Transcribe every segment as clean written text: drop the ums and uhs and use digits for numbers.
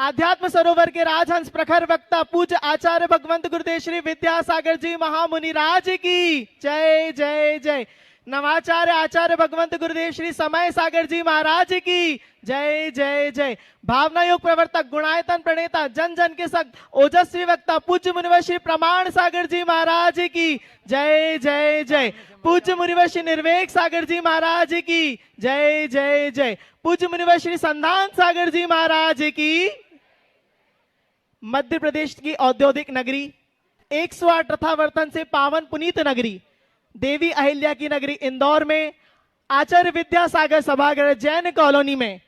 आध्यात्म सरोवर के राजहंस प्रखर वक्ता पूज्य आचार्य भगवंत गुरुदेव श्री विद्यासागर जी महामुनि राज की जय जय जय। नवाचार्य आचार्य भगवंत गुरुदेव श्री समय सागर जी महाराज की जय जय जय। भावना योग प्रवर्तक गुणायतन प्रणेता जन जन के सक्त ओजस्वी वक्ता पूज्य मुनिवर श्री प्रमाण सागर जी महाराज की जय जय जय। पूज्य मुनिवर श्री निर्वेक सागर जी महाराज की जय जय जय। पूज्य मुनिवर श्री संधान सागर जी महाराज की। मध्य प्रदेश की औद्योगिक नगरी 108 रथावर्तन से पावन पुनीत नगरी देवी अहिल्या की नगरी इंदौर में आचार्य विद्यासागर सभागार जैन कॉलोनी में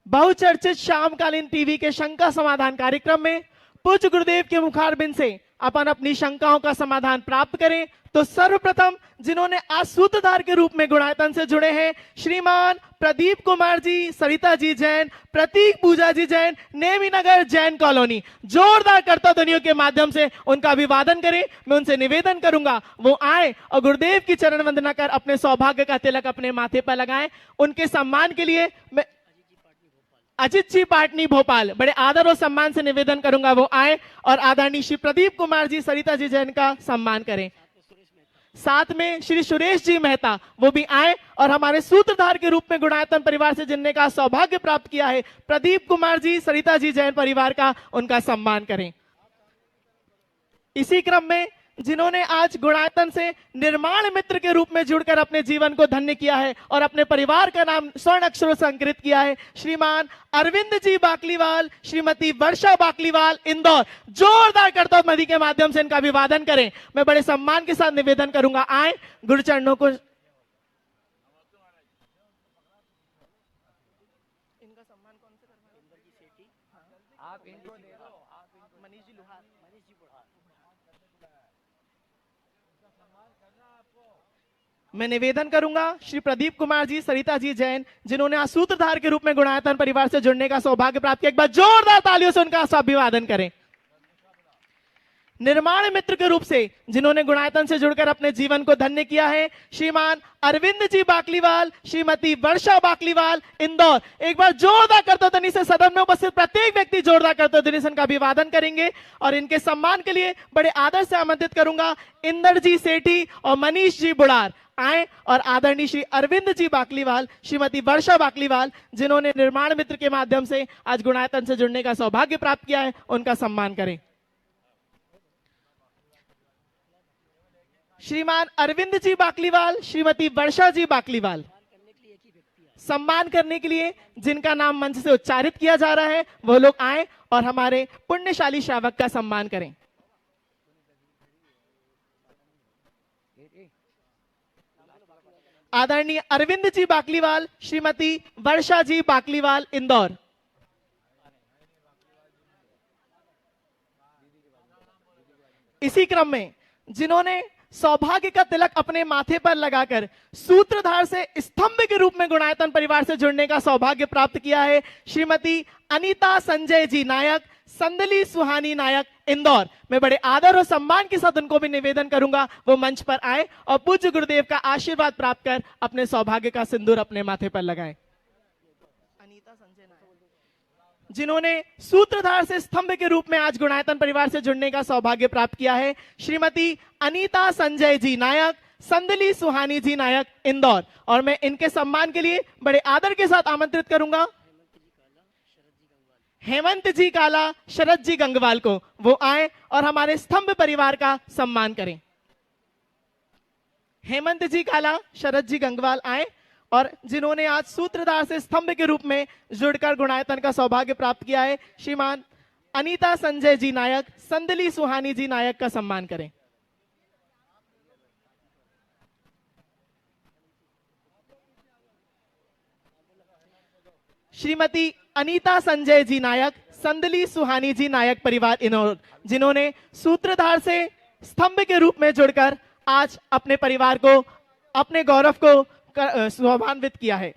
बहुचर्चित शामकालीन टीवी के शंका समाधान कार्यक्रम में पूज्य गुरुदेव के मुखारबिंद से अपन अपनी शंकाओं का समाधान प्राप्त करें। तो सर्वप्रथम जिन्होंने आज सूत्रधार के रूप में गुणायतन से जुड़े हैं श्रीमान प्रदीप कुमार जी, सरिता जी जैन, प्रतीक पूजा जी जैन, नेमी नगर जैन कॉलोनी, जोरदार करता ध्वनियों के माध्यम से उनका अभिवादन करें। मैं उनसे निवेदन करूंगा वो आए और गुरुदेव की चरण वंदना कर अपने सौभाग्य का तिलक अपने माथे पर लगाएं। उनके सम्मान के लिए मैं अजित जी पाटनी भोपाल बड़े आदर और सम्मान से निवेदन करूंगा वो आए और आदरणीय श्री प्रदीप कुमार जी, सरिता जी जैन का सम्मान करें। साथ में श्री सुरेश जी मेहता वो भी आए और हमारे सूत्रधार के रूप में गुणायतन परिवार से जिनने का सौभाग्य प्राप्त किया है प्रदीप कुमार जी, सरिता जी जैन परिवार का उनका सम्मान करें। इसी क्रम में जिन्होंने आज गुणायतन से निर्माण मित्र के रूप में जुड़कर अपने जीवन को धन्य किया है और अपने परिवार का नाम स्वर्ण अक्षरों से अंकित किया है श्रीमान अरविंद जी बाकलीवाल, श्रीमती वर्षा बाकलीवाल इंदौर, जोरदार करतब मदी के माध्यम से इनका अभिवादन करें। मैं बड़े सम्मान के साथ निवेदन करूंगा आए गुरु चरणों को इनका सम्मान कौन से करवाएं? आप इनको दे दो, आप मनीष जी लोहार, मनीष जी बुढ़ा। मैं निवेदन करूंगा श्री प्रदीप कुमार जी, सरिता जी जैन जिन्होंने आज सूत्रधार के रूप में गुणायतन परिवार से जुड़ने का सौभाग्य प्राप्त किया, एक बार जोरदार तालियों से उनका अभिवादन करें। निर्माण मित्र के रूप से जिन्होंने गुणायतन से जुड़कर अपने जीवन को धन्य किया है श्रीमान अरविंद जी बाकलीवाल, श्रीमती वर्षा बाकलीवाल इंदौर, एक बार जोरदार करते ध्वनि से सदन में उपस्थित प्रत्येक व्यक्ति जोरदार करते ध्वनि से इनका अभिवादन करेंगे और इनके सम्मान के लिए बड़े आदर से आमंत्रित करूंगा इंदर जी सेठी और मनीष जी बुढ़ार आए और आदरणीय श्री अरविंद जी बाकलीवाल, श्रीमती वर्षा बाकलीवाल जिन्होंने निर्माण मित्र के माध्यम से आज गुणायतन से जुड़ने का सौभाग्य प्राप्त किया है उनका सम्मान करें। श्रीमान अरविंद जी बाकलीवाल, श्रीमती वर्षा जी बाकलीवाल सम्मान करने के लिए जिनका नाम मंच से उच्चारित किया जा रहा है वो लोग आए और हमारे पुण्यशाली श्रावक का सम्मान करें। आदरणीय अरविंद जी बाकलीवाल, श्रीमती वर्षा जी बाकलीवाल इंदौर। इसी क्रम में जिन्होंने सौभाग्य का तिलक अपने माथे पर लगाकर सूत्रधार से स्तंभ के रूप में गुणायतन परिवार से जुड़ने का सौभाग्य प्राप्त किया है श्रीमती अनीता संजय जी नायक, संदली सुहानी नायक इंदौर। मैं बड़े आदर और सम्मान के साथ उनको भी निवेदन करूंगा वो मंच पर आए और पूज्य गुरुदेव का आशीर्वाद प्राप्त कर अपने सौभाग्य का सिंदूर अपने माथे पर लगाएं। अनीता संजय नायक जिन्होंने सूत्रधार से स्तंभ के रूप में आज गुणायतन परिवार से जुड़ने का सौभाग्य प्राप्त किया है श्रीमती अनीता संजय जी नायक, संदली सुहानी जी नायक इंदौर। और मैं इनके सम्मान के लिए बड़े आदर के साथ आमंत्रित करूंगा हेमंत जी काला, शरद जी गंगवाल को वो आए और हमारे स्तंभ परिवार का सम्मान करें। हेमंत जी काला, शरद जी गंगवाल आए और जिन्होंने आज सूत्रधार से स्तंभ के रूप में जुड़कर गुणायतन का सौभाग्य प्राप्त किया है श्रीमान अनीता संजय जी नायक, संदली सुहानी जी नायक का सम्मान करें। श्रीमती अनीता संजय जी नायक, संदली सुहानी जी नायक परिवार इंदौर जिन्होंने सूत्रधार से स्तंभ के रूप में जुड़कर आज अपने परिवार को, अपने गौरव को शोभान्वित किया है।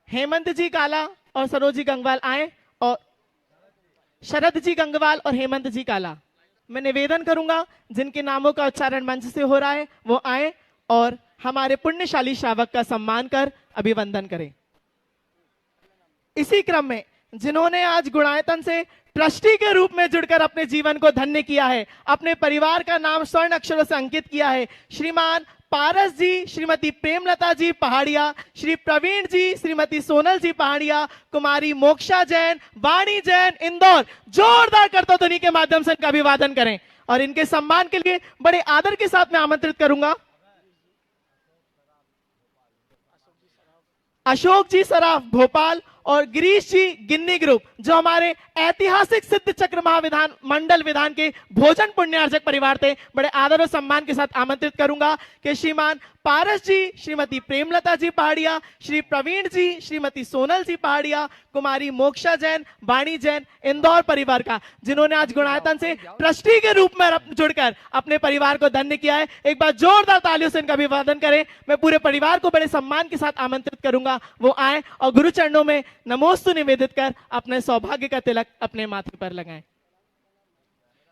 हेमंत जी काला और सरोज जी गंगवाल आए और शरद जी गंगवाल और हेमंत जी काला मैं निवेदन करूंगा जिनके नामों का उच्चारण मंच से हो रहा है वो आए और हमारे पुण्यशाली श्रावक का सम्मान कर अभिवंदन करें। इसी क्रम में जिन्होंने आज गुणायतन से ट्रस्टी के रूप में जुड़कर अपने जीवन को धन्य किया है, अपने परिवार का नाम स्वर्ण अक्षरों से अंकित किया है, श्रीमान पारस जी, श्रीमती प्रेमलता जी पहाड़िया, श्री प्रवीण जी, श्रीमती सोनल जी पहाड़िया, कुमारी मोक्षा जैन, वाणी जैन इंदौर, जोरदार करता ध्वनि के माध्यम से इनका अभिवादन करें। और इनके सम्मान के लिए बड़े आदर के साथ मैं आमंत्रित करूंगा अशोक जी सराफ भोपाल और गिरीश जी गिन्नी ग्रुप, जो हमारे ऐतिहासिक सिद्ध चक्र महाविधान मंडल विधान के भोजन पुण्यार्जक परिवार थे। बड़े आदर और सम्मान के साथ आमंत्रित करूंगा कि श्रीमान पारस जी, श्रीमती प्रेमलता जी पहाड़िया, श्री प्रवीण जी, श्रीमती सोनल जी पहाड़िया, कुमारी मोक्षा जैन, वाणी जैन इंदौर परिवार का, जिन्होंने आज गुणायतन से ट्रस्टी के रूप में जुड़कर अपने परिवार को धन्य किया है। एक बार जोरदार तालियों से इनका अभिवादन करें। मैं पूरे परिवार को बड़े सम्मान के साथ आमंत्रित करूंगा वो आए और गुरु चरणों में नमोस्तु निवेदित कर अपने सौभाग्य का तिलक अपने माथे पर लगाएं।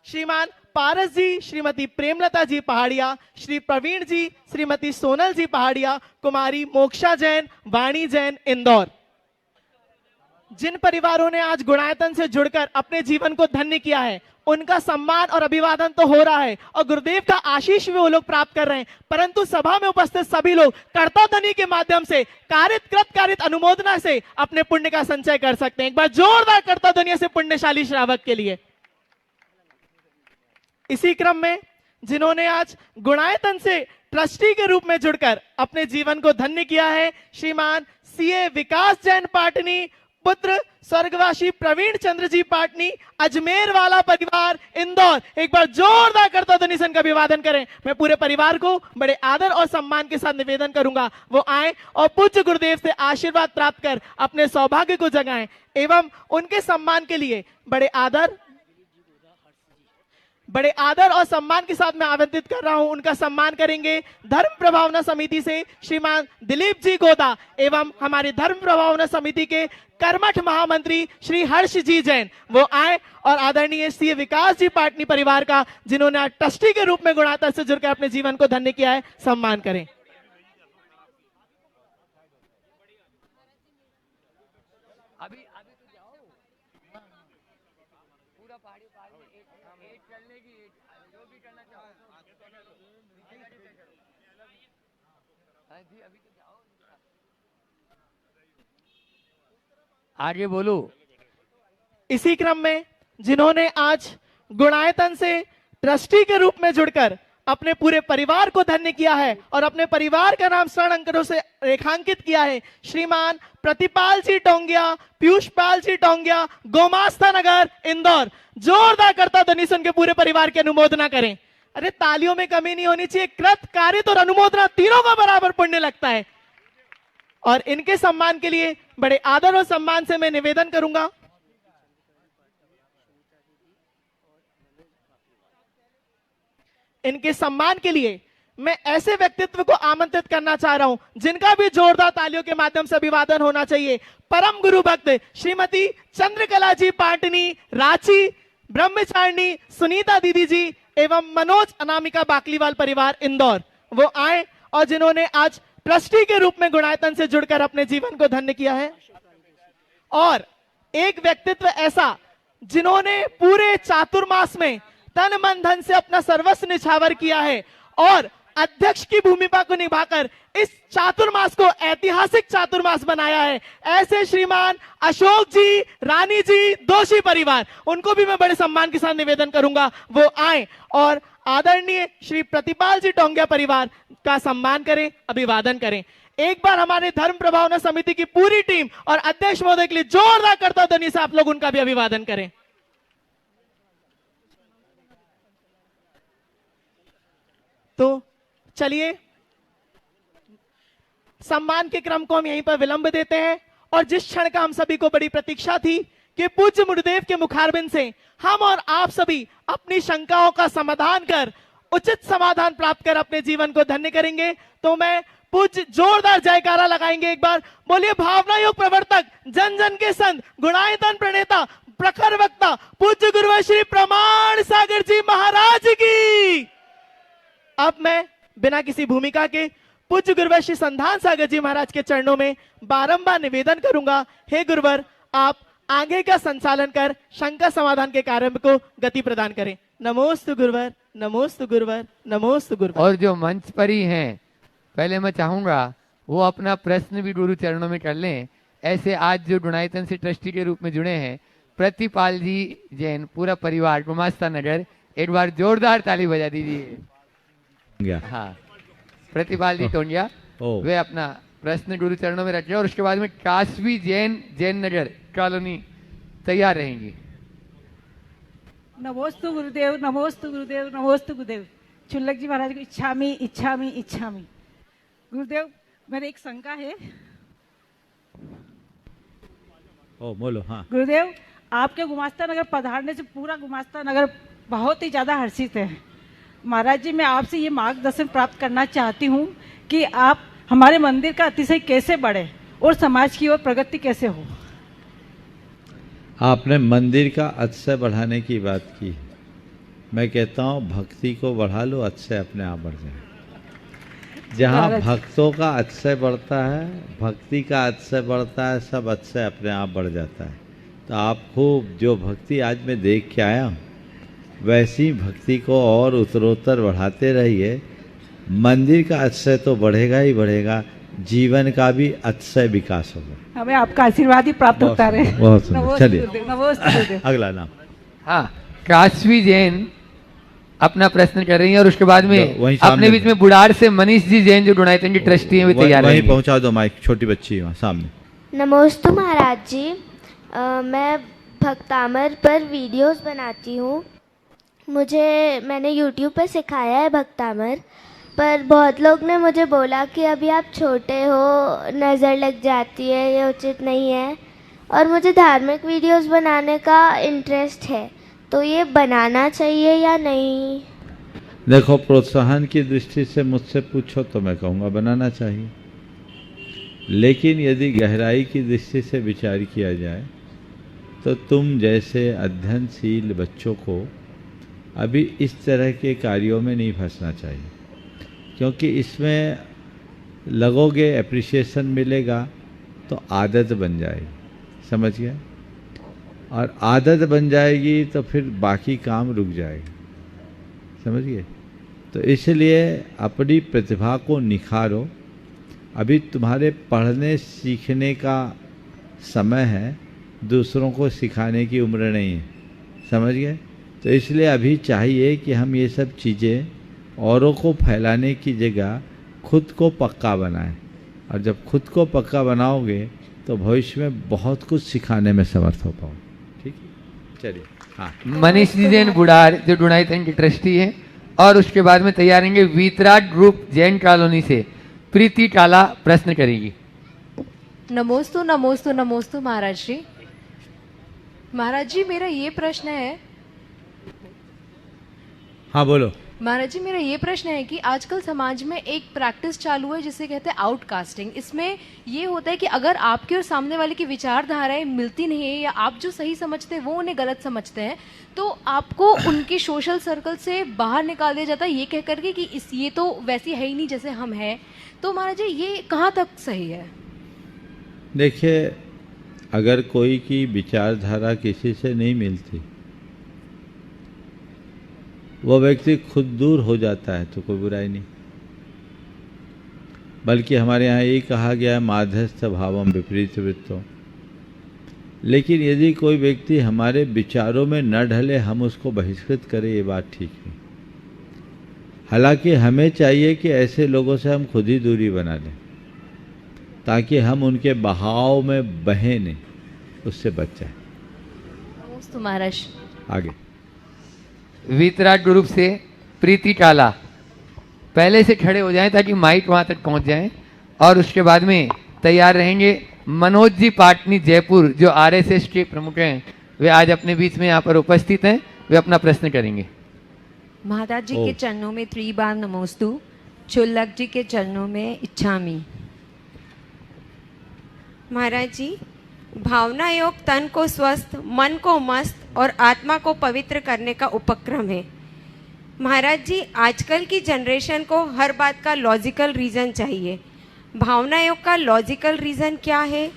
श्रीमान पारस जी, श्रीमती प्रेमलता जी पहाड़िया, श्री प्रवीण जी, श्रीमती सोनल जी पहाड़िया, कुमारी मोक्षा जैन, वाणी जैन इंदौर, जिन परिवारों ने आज गुणायतन से जुड़कर अपने जीवन को धन्य किया है, उनका सम्मान और अभिवादन तो हो रहा है और गुरुदेव का आशीष भी वो लोग प्राप्त कर रहे हैं, परंतु सभा में उपस्थित सभी लोग कर्तव्यध्वनि के माध्यम से कारित अनुमोदना से अपने पुण्य का संचय कर सकते हैं। एक बार जोरदार कर्तव्यध्वनि से पुण्यशाली श्रावक के लिए। इसी क्रम में जिन्होंने आज गुणायतन से ट्रस्टी के रूप में जुड़कर अपने जीवन को धन्य किया है, श्रीमान सीए विकास जैन पाटनी, पुत्र स्वर्गवासी प्रवीण चंद्र जी पाटनी, अजमेर वाला परिवार इंदौर। एक बार जोरदार करता ध्वनि से इनका अभिवादन करें। मैं पूरे परिवार को बड़े आदर और सम्मान के साथ निवेदन करूंगा वो आए और पूज्य गुरुदेव से आशीर्वाद प्राप्त कर अपने सौभाग्य को जगाएं। एवं उनके सम्मान के लिए बड़े आदर और सम्मान के साथ मैं आमंत्रित कर रहा हूं। उनका सम्मान करेंगे धर्म प्रभावना समिति से श्रीमान दिलीप जी गोदा एवं हमारी धर्म प्रभावना समिति के कर्मठ महामंत्री श्री हर्ष जी जैन, वो आए और आदरणीय सीए विकास जी पाटनी परिवार का, जिन्होंने ट्रस्टी के रूप में गुणायतन से जुड़कर अपने जीवन को धन्य किया है, सम्मान करें। आगे बोलो। इसी क्रम में जिन्होंने आज गुणायतन से ट्रस्टी के रूप में जुड़कर अपने पूरे परिवार को धन्य किया है और अपने परिवार का नाम स्वर्ण अंकों से रेखांकित किया है, श्रीमान प्रतिपाल जी टोंगिया, पीयूषपाल जी टोंगिया, गोमास्ता नगर इंदौर। जोरदार करता ध्वनि से उनके पूरे परिवार की अनुमोदना करें। अरे तालियों में कमी नहीं होनी चाहिए, कृत कारित और अनुमोदना तीनों का बराबर पुण्य लगता है। और इनके सम्मान के लिए बड़े आदर और सम्मान से मैं निवेदन करूंगा इनके सम्मान के लिए मैं ऐसे व्यक्तित्व को आमंत्रित करना चाह रहा हूं जिनका भी जोरदार तालियों के माध्यम से अभिवादन होना चाहिए। परम गुरु भक्त श्रीमती चंद्रकला जी पाटनी रांची, ब्रह्मचारिणी सुनीता दीदी जी एवं मनोज अनामिका बाकलीवाल परिवार इंदौर, वो आए और जिन्होंने आज ट्रस्टी के रूप में गुणायतन से जुड़कर अपने जीवन को धन्य किया है। और एक व्यक्तित्व ऐसा जिन्होंने पूरे चातुर्मास में तन मन धन से अपना सर्वस्व निछावर किया है और अध्यक्ष की भूमिका को निभाकर इस चातुर्मास को ऐतिहासिक चातुर्मास बनाया है, ऐसे श्रीमान अशोक जी, रानी जी, दोषी परिवार, उनको भी मैं बड़े सम्मान के साथ निवेदन करूंगा वो आए और आदरणीय श्री प्रतिपाल जी टोंगिया परिवार का सम्मान करें, अभिवादन करें। एक बार हमारे धर्म प्रभावना समिति की पूरी टीम और अध्यक्ष महोदय के लिए जोरदार करता ध्वनि से आप लोग उनका भी अभिवादन करें। तो चलिए सम्मान के क्रम को हम यहीं पर विलंब देते हैं और जिस क्षण का हम सभी को बड़ी प्रतीक्षा थी कि पूज्य गुरुदेव के मुखारबिंद से हम और आप सभी अपनी शंकाओं का समाधान कर उचित समाधान प्राप्त कर अपने जीवन को धन्य करेंगे, तो मैं पूज्य जोरदार जयकारा लगाएंगे। एक बार बोलिए भावना योग प्रवर्तक, जन जन के संत, गुणायतन प्रणेता, प्रखर वक्ता पूज्य गुरुवर श्री प्रमाण सागर जी महाराज की। अब मैं बिना किसी भूमिका के पूज्य गुरुवर श्री संधान सागर जी महाराज के चरणों में बारंबार निवेदन करूंगा, हे गुरुवर आप आगे का संचालन कर शंका समाधान के कार्य को गति प्रदान करें। नमोस्तु गुरुवर, नमोस्तु गुरुवर, नमोस्तु गुरुवर। और जो मंच पर ही हैं, पहले मैं चाहूंगा वो अपना प्रश्न भी गुरु चरणों में कर लें। ऐसे आज जो डुनाइतन से ट्रस्टी के रूप में जुड़े हैं प्रतिपाल जी जैन, पूरा परिवार गुमास्ता नगर, एक बार जोरदार ताली बजा दीजिए। हाँ, प्रतिपाल जी टोंडिया, वे अपना प्रश्न गुरु चरणों में रखें और उसके बाद में काशवी जैन, जैन नगर कॉलोनी तैयार रहेंगी। नमोस्तु गुरुदेव, नमोस्तु गुरुदेव, नमोस्तु गुरुदेव। चुल्लक जी महाराज को इच्छामी इच्छामी इच्छामी। गुरुदेव मेरे एक शंका है। बोलो। हाँ गुरुदेव, आपके गुमास्ता नगर पधारने से पूरा गुमास्ता नगर बहुत ही ज़्यादा हर्षित है। महाराज जी, मैं आपसे ये मार्गदर्शन प्राप्त करना चाहती हूँ कि आप हमारे मंदिर का अतिशय कैसे बढ़े और समाज की ओर प्रगति कैसे हो। आपने मंदिर का अतिशय बढ़ाने की बात की। मैं कहता हूँ भक्ति को बढ़ा लो, अतिशय अपने आप बढ़ जाए। जहाँ भक्तों का अतिशय बढ़ता है, भक्ति का अतिशय बढ़ता है, सब अतिशय अपने आप बढ़ जाता है। तो आप खूब जो भक्ति आज मैं देख के आया हूँ वैसी भक्ति को और उत्तरोत्तर बढ़ाते रहिए। मंदिर का अतिशय तो बढ़ेगा ही बढ़ेगा, जीवन का भी अतिशय विकास होगा। हमें आपका आशीर्वाद ही प्राप्त होता रहे। बहुत सुंदर। चलिए नमोस्तु। अगला नाम। हाँ, काशवी जैन अपना प्रश्न कर रही हैं और उसके बाद में वहीं अपने बीच में बुढ़ार से मनीष जी जैन जो डुनाइतन की ट्रस्टी हैं वे तैयार वहीं रहेंगे। पहुंचा दो माइक, छोटी बच्ची है वहाँ सामने। नमोस्तु महाराज जी, मैं भक्तामर पर वीडियोस बनाती हूँ। मैंने यूट्यूब पर सिखाया है भक्तामर, पर बहुत लोग ने मुझे बोला कि अभी आप छोटे हो, नज़र लग जाती है, ये उचित नहीं है। और मुझे धार्मिक वीडियोस बनाने का इंटरेस्ट है, तो ये बनाना चाहिए या नहीं? देखो, प्रोत्साहन की दृष्टि से मुझसे पूछो तो मैं कहूँगा बनाना चाहिए, लेकिन यदि गहराई की दृष्टि से विचार किया जाए तो तुम जैसे अध्ययनशील बच्चों को अभी इस तरह के कार्यों में नहीं फंसना चाहिए, क्योंकि इसमें लगोगे, एप्रिसिएशन मिलेगा तो आदत बन जाएगी। समझ गए? और आदत बन जाएगी तो फिर बाकी काम रुक जाएगा। समझ गए? तो इसलिए अपनी प्रतिभा को निखारो। अभी तुम्हारे पढ़ने सीखने का समय है, दूसरों को सिखाने की उम्र नहीं है। समझ गए? तो इसलिए अभी चाहिए कि हम ये सब चीज़ें औरों को फैलाने की जगह खुद को पक्का बनाएं, और जब खुद को पक्का बनाओगे तो भविष्य में बहुत कुछ सिखाने में समर्थ हो पाओ। ठीक है, चलिए। हाँ, मनीष जी जैन बुढ़ार जो डुनाइतन की ट्रस्टी है, और उसके बाद में तैयार रहेंगे वीतराग ग्रुप जैन कॉलोनी से प्रीति काला प्रश्न करेगी। नमोस्तु नमोस्तु नमोस्तु महाराज जी। महाराज जी, मेरा ये प्रश्न है। हाँ बोलो। महाराज जी, मेरा ये प्रश्न है कि आजकल समाज में एक प्रैक्टिस चालू है जिसे कहते हैं आउटकास्टिंग। इसमें ये होता है कि अगर आपके और सामने वाले की विचारधाराएं मिलती नहीं है, या आप जो सही समझते हैं वो उन्हें गलत समझते हैं, तो आपको उनके सोशल सर्कल से बाहर निकाल दिया जाता है, ये कह करके कि ये तो वैसी है ही नहीं जैसे हम हैं। तो महाराज जी, ये कहाँ तक सही है? देखिए, अगर कोई की विचारधारा किसी से नहीं मिलती, वो व्यक्ति खुद दूर हो जाता है तो कोई बुराई नहीं। बल्कि हमारे यहाँ यही कहा गया है, माध्यस्थ भावम विपरीत वृत्तों। लेकिन यदि कोई व्यक्ति हमारे विचारों में न ढले, हम उसको बहिष्कृत करें, ये बात ठीक नहीं। हालांकि हमें चाहिए कि ऐसे लोगों से हम खुद ही दूरी बना लें, ताकि हम उनके बहाव में बहें नहीं, उससे बच जाए। नमोस्तु महाराज। आगे। वीतराग ग्रुप से प्रीति काला पहले से खड़े हो जाएं ताकि माइक वहां तक पहुंच जाए, और उसके बाद में तैयार रहेंगे मनोज जी पाटनी जयपुर जो आरएसएस के प्रमुख हैं। वे आज अपने बीच में यहाँ पर उपस्थित हैं, वे अपना प्रश्न करेंगे। महाराज जी के चरणों में 3 बार नमोस्तु, चुल्लक जी के चरणों में इच्छामी। महाराज जी, भावना योग तन को स्वस्थ, मन को मस्त और आत्मा को पवित्र करने का उपक्रम है। महाराज जी, आजकल की जनरेशन को हर बात का लॉजिकल रीज़न चाहिए। भावना योग का लॉजिकल रीज़न क्या है?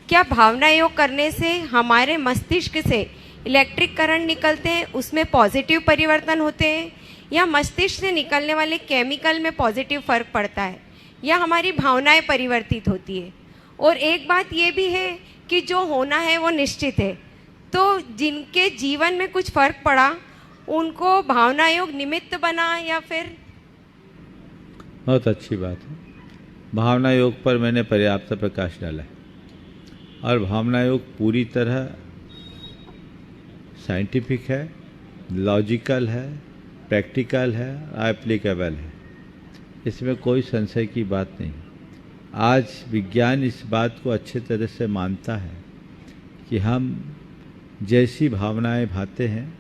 क्या भावना योग करने से हमारे मस्तिष्क से इलेक्ट्रिक करंट निकलते हैं, उसमें पॉजिटिव परिवर्तन होते हैं, या मस्तिष्क से निकलने वाले केमिकल में पॉजिटिव फ़र्क पड़ता है, या हमारी भावनाएं परिवर्तित होती है? और एक बात ये भी है कि जो होना है वो निश्चित है, तो जिनके जीवन में कुछ फ़र्क पड़ा उनको भावना योग निमित्त बना या फिर? बहुत अच्छी बात है। भावना योग पर मैंने पर्याप्त प्रकाश डाला है और भावना योग पूरी तरह साइंटिफिक है, लॉजिकल है, प्रैक्टिकल है, एप्लीकेबल है। इसमें कोई संशय की बात नहीं। आज विज्ञान इस बात को अच्छे तरह से मानता है कि हम जैसी भावनाएं भाते हैं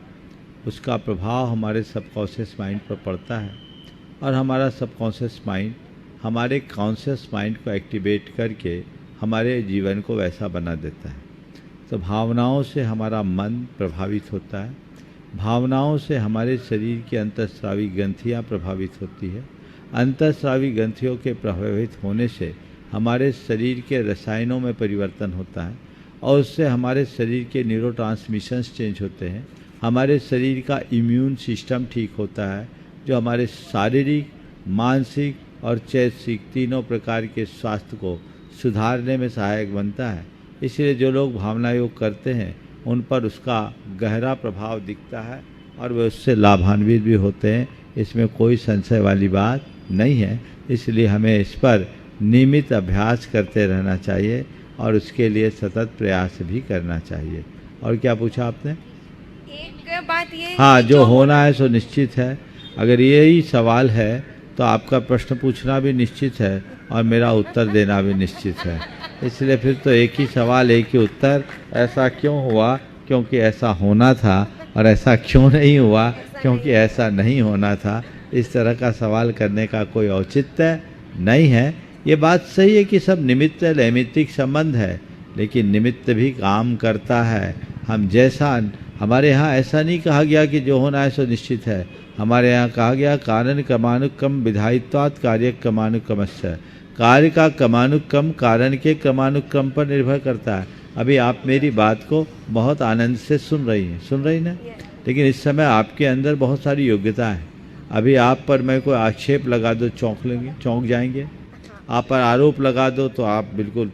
उसका प्रभाव हमारे सबकॉन्शियस माइंड पर पड़ता है और हमारा सबकॉन्शियस माइंड हमारे कॉन्शियस माइंड को एक्टिवेट करके हमारे जीवन को वैसा बना देता है। तो भावनाओं से हमारा मन प्रभावित होता है, भावनाओं से हमारे शरीर की अंतःस्रावी ग्रंथियाँ प्रभावित होती है। अंतःस्रावी ग्रंथियों के प्रभावित होने से हमारे शरीर के रसायनों में परिवर्तन होता है और उससे हमारे शरीर के न्यूरोट्रांसमिशंस चेंज होते हैं। हमारे शरीर का इम्यून सिस्टम ठीक होता है, जो हमारे शारीरिक, मानसिक और चैतसिक तीनों प्रकार के स्वास्थ्य को सुधारने में सहायक बनता है। इसलिए जो लोग भावना योग करते हैं उन पर उसका गहरा प्रभाव दिखता है और वे उससे लाभान्वित भी होते हैं। इसमें कोई संशय वाली बात नहीं है। इसलिए हमें इस पर नियमित अभ्यास करते रहना चाहिए और उसके लिए सतत प्रयास भी करना चाहिए। और क्या पूछा आपने? एक बात ये, हाँ, जो होना है सो निश्चित है। अगर यही सवाल है तो आपका प्रश्न पूछना भी निश्चित है और मेरा उत्तर देना भी निश्चित है। इसलिए फिर तो एक ही सवाल, एक ही उत्तर। ऐसा क्यों हुआ? क्योंकि ऐसा होना था, और ऐसा क्यों नहीं हुआ? क्योंकि ऐसा नहीं होना था। इस तरह का सवाल करने का कोई औचित्य नहीं है। ये बात सही है कि सब निमित्त नैमित्तिक संबंध है, लेकिन निमित्त भी काम करता है। हम जैसा, हमारे यहाँ ऐसा नहीं कहा गया कि जो होना है सो निश्चित है। हमारे यहाँ कहा गया कारण क्रमानुक्रम विधायित्वात् कार्य क्रमानुक्रमस्य। कार्य का क्रमानुक्रम कारण के क्रमानुक्रम पर निर्भर करता है। अभी आप मेरी बात को बहुत आनंद से सुन रही ना? लेकिन इस समय आपके अंदर बहुत सारी योग्यता है। अभी आप पर मैं कोई आक्षेप लगा दो, चौंक जाएंगे। आप पर आरोप लगा दो तो आप बिल्कुल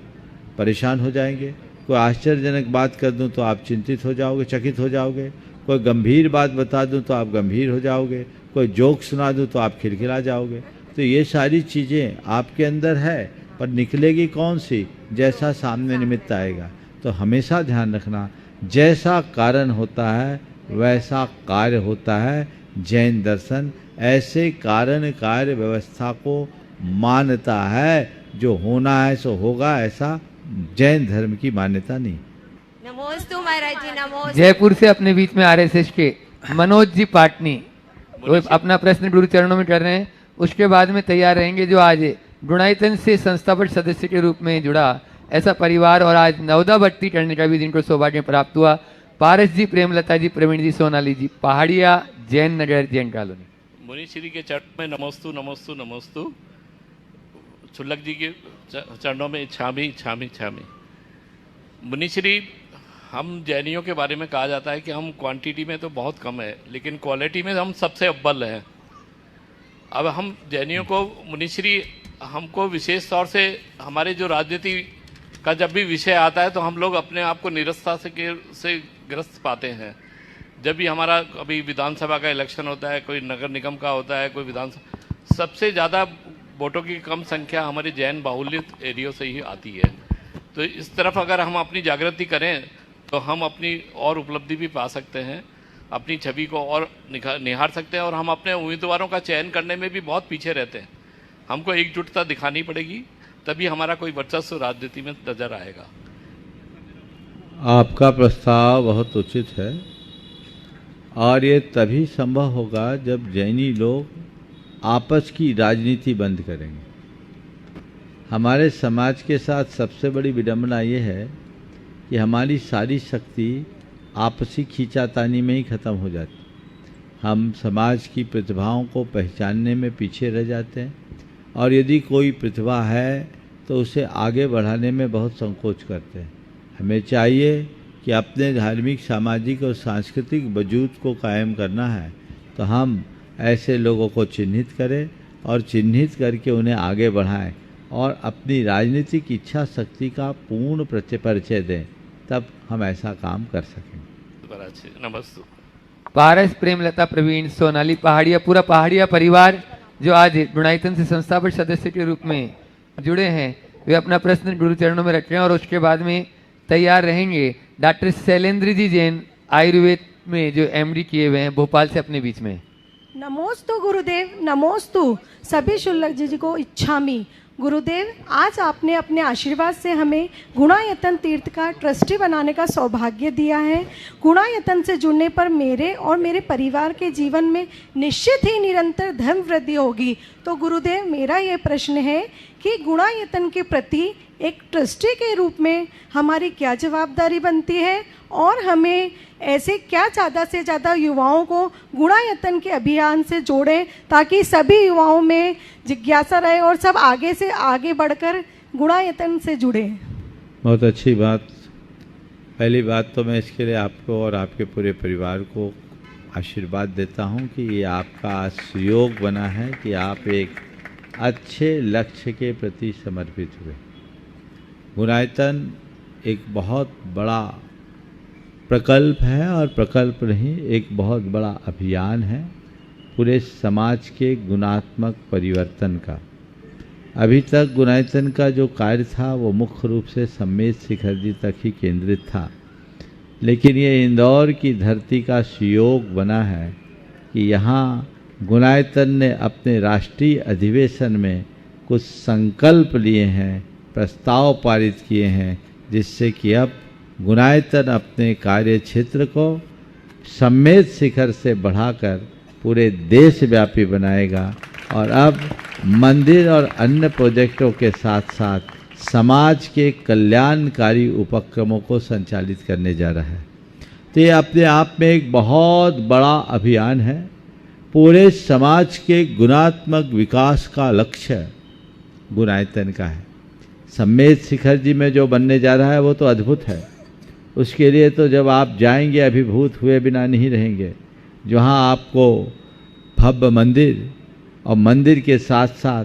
परेशान हो जाएंगे। कोई आश्चर्यजनक बात कर दूं तो आप चिंतित हो जाओगे, चकित हो जाओगे। कोई गंभीर बात बता दूं तो आप गंभीर हो जाओगे। कोई जोक सुना दूं तो आप खिलखिला जाओगे। तो ये सारी चीज़ें आपके अंदर है, पर निकलेगी कौन सी? जैसा सामने निमित्त आएगा। तो हमेशा ध्यान रखना, जैसा कारण होता है वैसा कार्य होता है। जैन दर्शन ऐसे कारण कार्य व्यवस्था को मानता है। जो होना है सो होगा, ऐसा जैन धर्म की मान्यता नहीं। नमोस्तु महाराज जी, नमोस्तु। जयपुर से अपने बीच में आरएसएस के मनोज जी पाटनी वो अपना प्रश्न गुरु चरणों में कर रहे हैं। उसके बाद में तैयार रहेंगे जो आज गुणायतन से संस्थापक सदस्य के रूप में जुड़ा ऐसा परिवार, और आज नवदा भट्टी करने का भी जिनको सौभाग्य प्राप्त हुआ। पारस जी, प्रेमलता जी, प्रवीण जी, सोनाली जी, पहाड़िया, जैन नगर, जैन कॉलोनी। मुनि श्री के चरण में नमोस्तु नमोस्तु नमोस्तु। छुल्लक जी के चरणों में इच्छामी इच्छामी इच्छामी। मुनि श्री, हम जैनियों के बारे में कहा जाता है कि हम क्वांटिटी में तो बहुत कम है, लेकिन क्वालिटी में हम सबसे अव्वल हैं। अब हम जैनियों को, मुनि श्री, हमको विशेष तौर से हमारे जो राजनीति का जब भी विषय आता है तो हम लोग अपने आप को निरस्ता से ग्रस्त पाते हैं। जब भी हमारा कभी विधानसभा का इलेक्शन होता है, कोई नगर निगम का होता है, कोई विधानसभा, सबसे ज़्यादा वोटों की कम संख्या हमारे जैन बाहुल्यत एरियो से ही आती है। तो इस तरफ अगर हम अपनी जागृति करें तो हम अपनी और उपलब्धि भी पा सकते हैं, अपनी छवि को और निहार सकते हैं, और हम अपने उम्मीदवारों का चयन करने में भी बहुत पीछे रहते हैं। हमको एकजुटता दिखानी पड़ेगी, तभी हमारा कोई वर्चस्व राजनीति में नजर आएगा। आपका प्रस्ताव बहुत उचित है और ये तभी संभव होगा जब जैनी लोग आपस की राजनीति बंद करेंगे। हमारे समाज के साथ सबसे बड़ी विडंबना ये है कि हमारी सारी शक्ति आपसी खींचातानी में ही ख़त्म हो जाती। हम समाज की प्रतिभाओं को पहचानने में पीछे रह जाते हैं, और यदि कोई प्रतिभा है तो उसे आगे बढ़ाने में बहुत संकोच करते हैं। हमें चाहिए कि अपने धार्मिक, सामाजिक और सांस्कृतिक वजूद को कायम करना है तो हम ऐसे लोगों को चिन्हित करें और चिन्हित करके उन्हें आगे बढ़ाएं और अपनी राजनीतिक इच्छा शक्ति का पूर्ण परिचय दें, तब हम ऐसा काम कर सकेंगे। नमस्ते। पारस, प्रेमलता, प्रवीण, सोनाली, पहाड़िया, पूरा पहाड़िया परिवार जो आज गुणायतन से संस्थापक सदस्य के रूप में जुड़े हैं, वे अपना प्रश्न गुरु चरणों में रखें और उसके बाद में तैयार रहेंगे डॉक्टर शैलेंद्र जी जैन, आयुर्वेद में जो एमडी किए हुए हैं, भोपाल से अपने बीच में। नमोस्तु गुरुदेव, नमोस्तु सभी शुल्लक जी को इच्छामी। गुरुदेव, आज आपने अपने आशीर्वाद से हमें गुणायतन तीर्थ का ट्रस्टी बनाने का सौभाग्य दिया है। गुणायतन से जुड़ने पर मेरे और मेरे परिवार के जीवन में निश्चित ही निरंतर धर्म वृद्धि होगी। तो गुरुदेव, मेरा ये प्रश्न है कि गुणायतन के प्रति एक ट्रस्टी के रूप में हमारी क्या जवाबदारी बनती है, और हमें ऐसे क्या ज़्यादा से ज़्यादा युवाओं को गुणायतन के अभियान से जोड़ें ताकि सभी युवाओं में जिज्ञासा रहे और सब आगे से आगे बढ़कर गुणायतन से जुड़ें। बहुत अच्छी बात। पहली बात तो मैं इसके लिए आपको और आपके पूरे परिवार को आशीर्वाद देता हूं कि ये आपका सुयोग बना है कि आप एक अच्छे लक्ष्य के प्रति समर्पित हुए। गुणायतन एक बहुत बड़ा प्रकल्प है, और प्रकल्प नहीं, एक बहुत बड़ा अभियान है पूरे समाज के गुणात्मक परिवर्तन का। अभी तक गुणायतन का जो कार्य था वो मुख्य रूप से सम्मेद शिखर जी तक ही केंद्रित था, लेकिन ये इंदौर की धरती का सुयोग बना है कि यहाँ गुणायतन ने अपने राष्ट्रीय अधिवेशन में कुछ संकल्प लिए हैं, प्रस्ताव पारित किए हैं, जिससे कि अब गुणायतन अपने कार्य क्षेत्र को सम्मेद शिखर से बढ़ाकर पूरे देशव्यापी बनाएगा, और अब मंदिर और अन्य प्रोजेक्टों के साथ साथ समाज के कल्याणकारी उपक्रमों को संचालित करने जा रहा है। तो ये अपने आप में एक बहुत बड़ा अभियान है। पूरे समाज के गुणात्मक विकास का लक्ष्य गुणायतन का है। सम्मेद शिखर जी में जो बनने जा रहा है वो तो अद्भुत है। उसके लिए तो जब आप जाएंगे अभिभूत हुए बिना नहीं रहेंगे। जहाँ आपको भव्य मंदिर और मंदिर के साथ साथ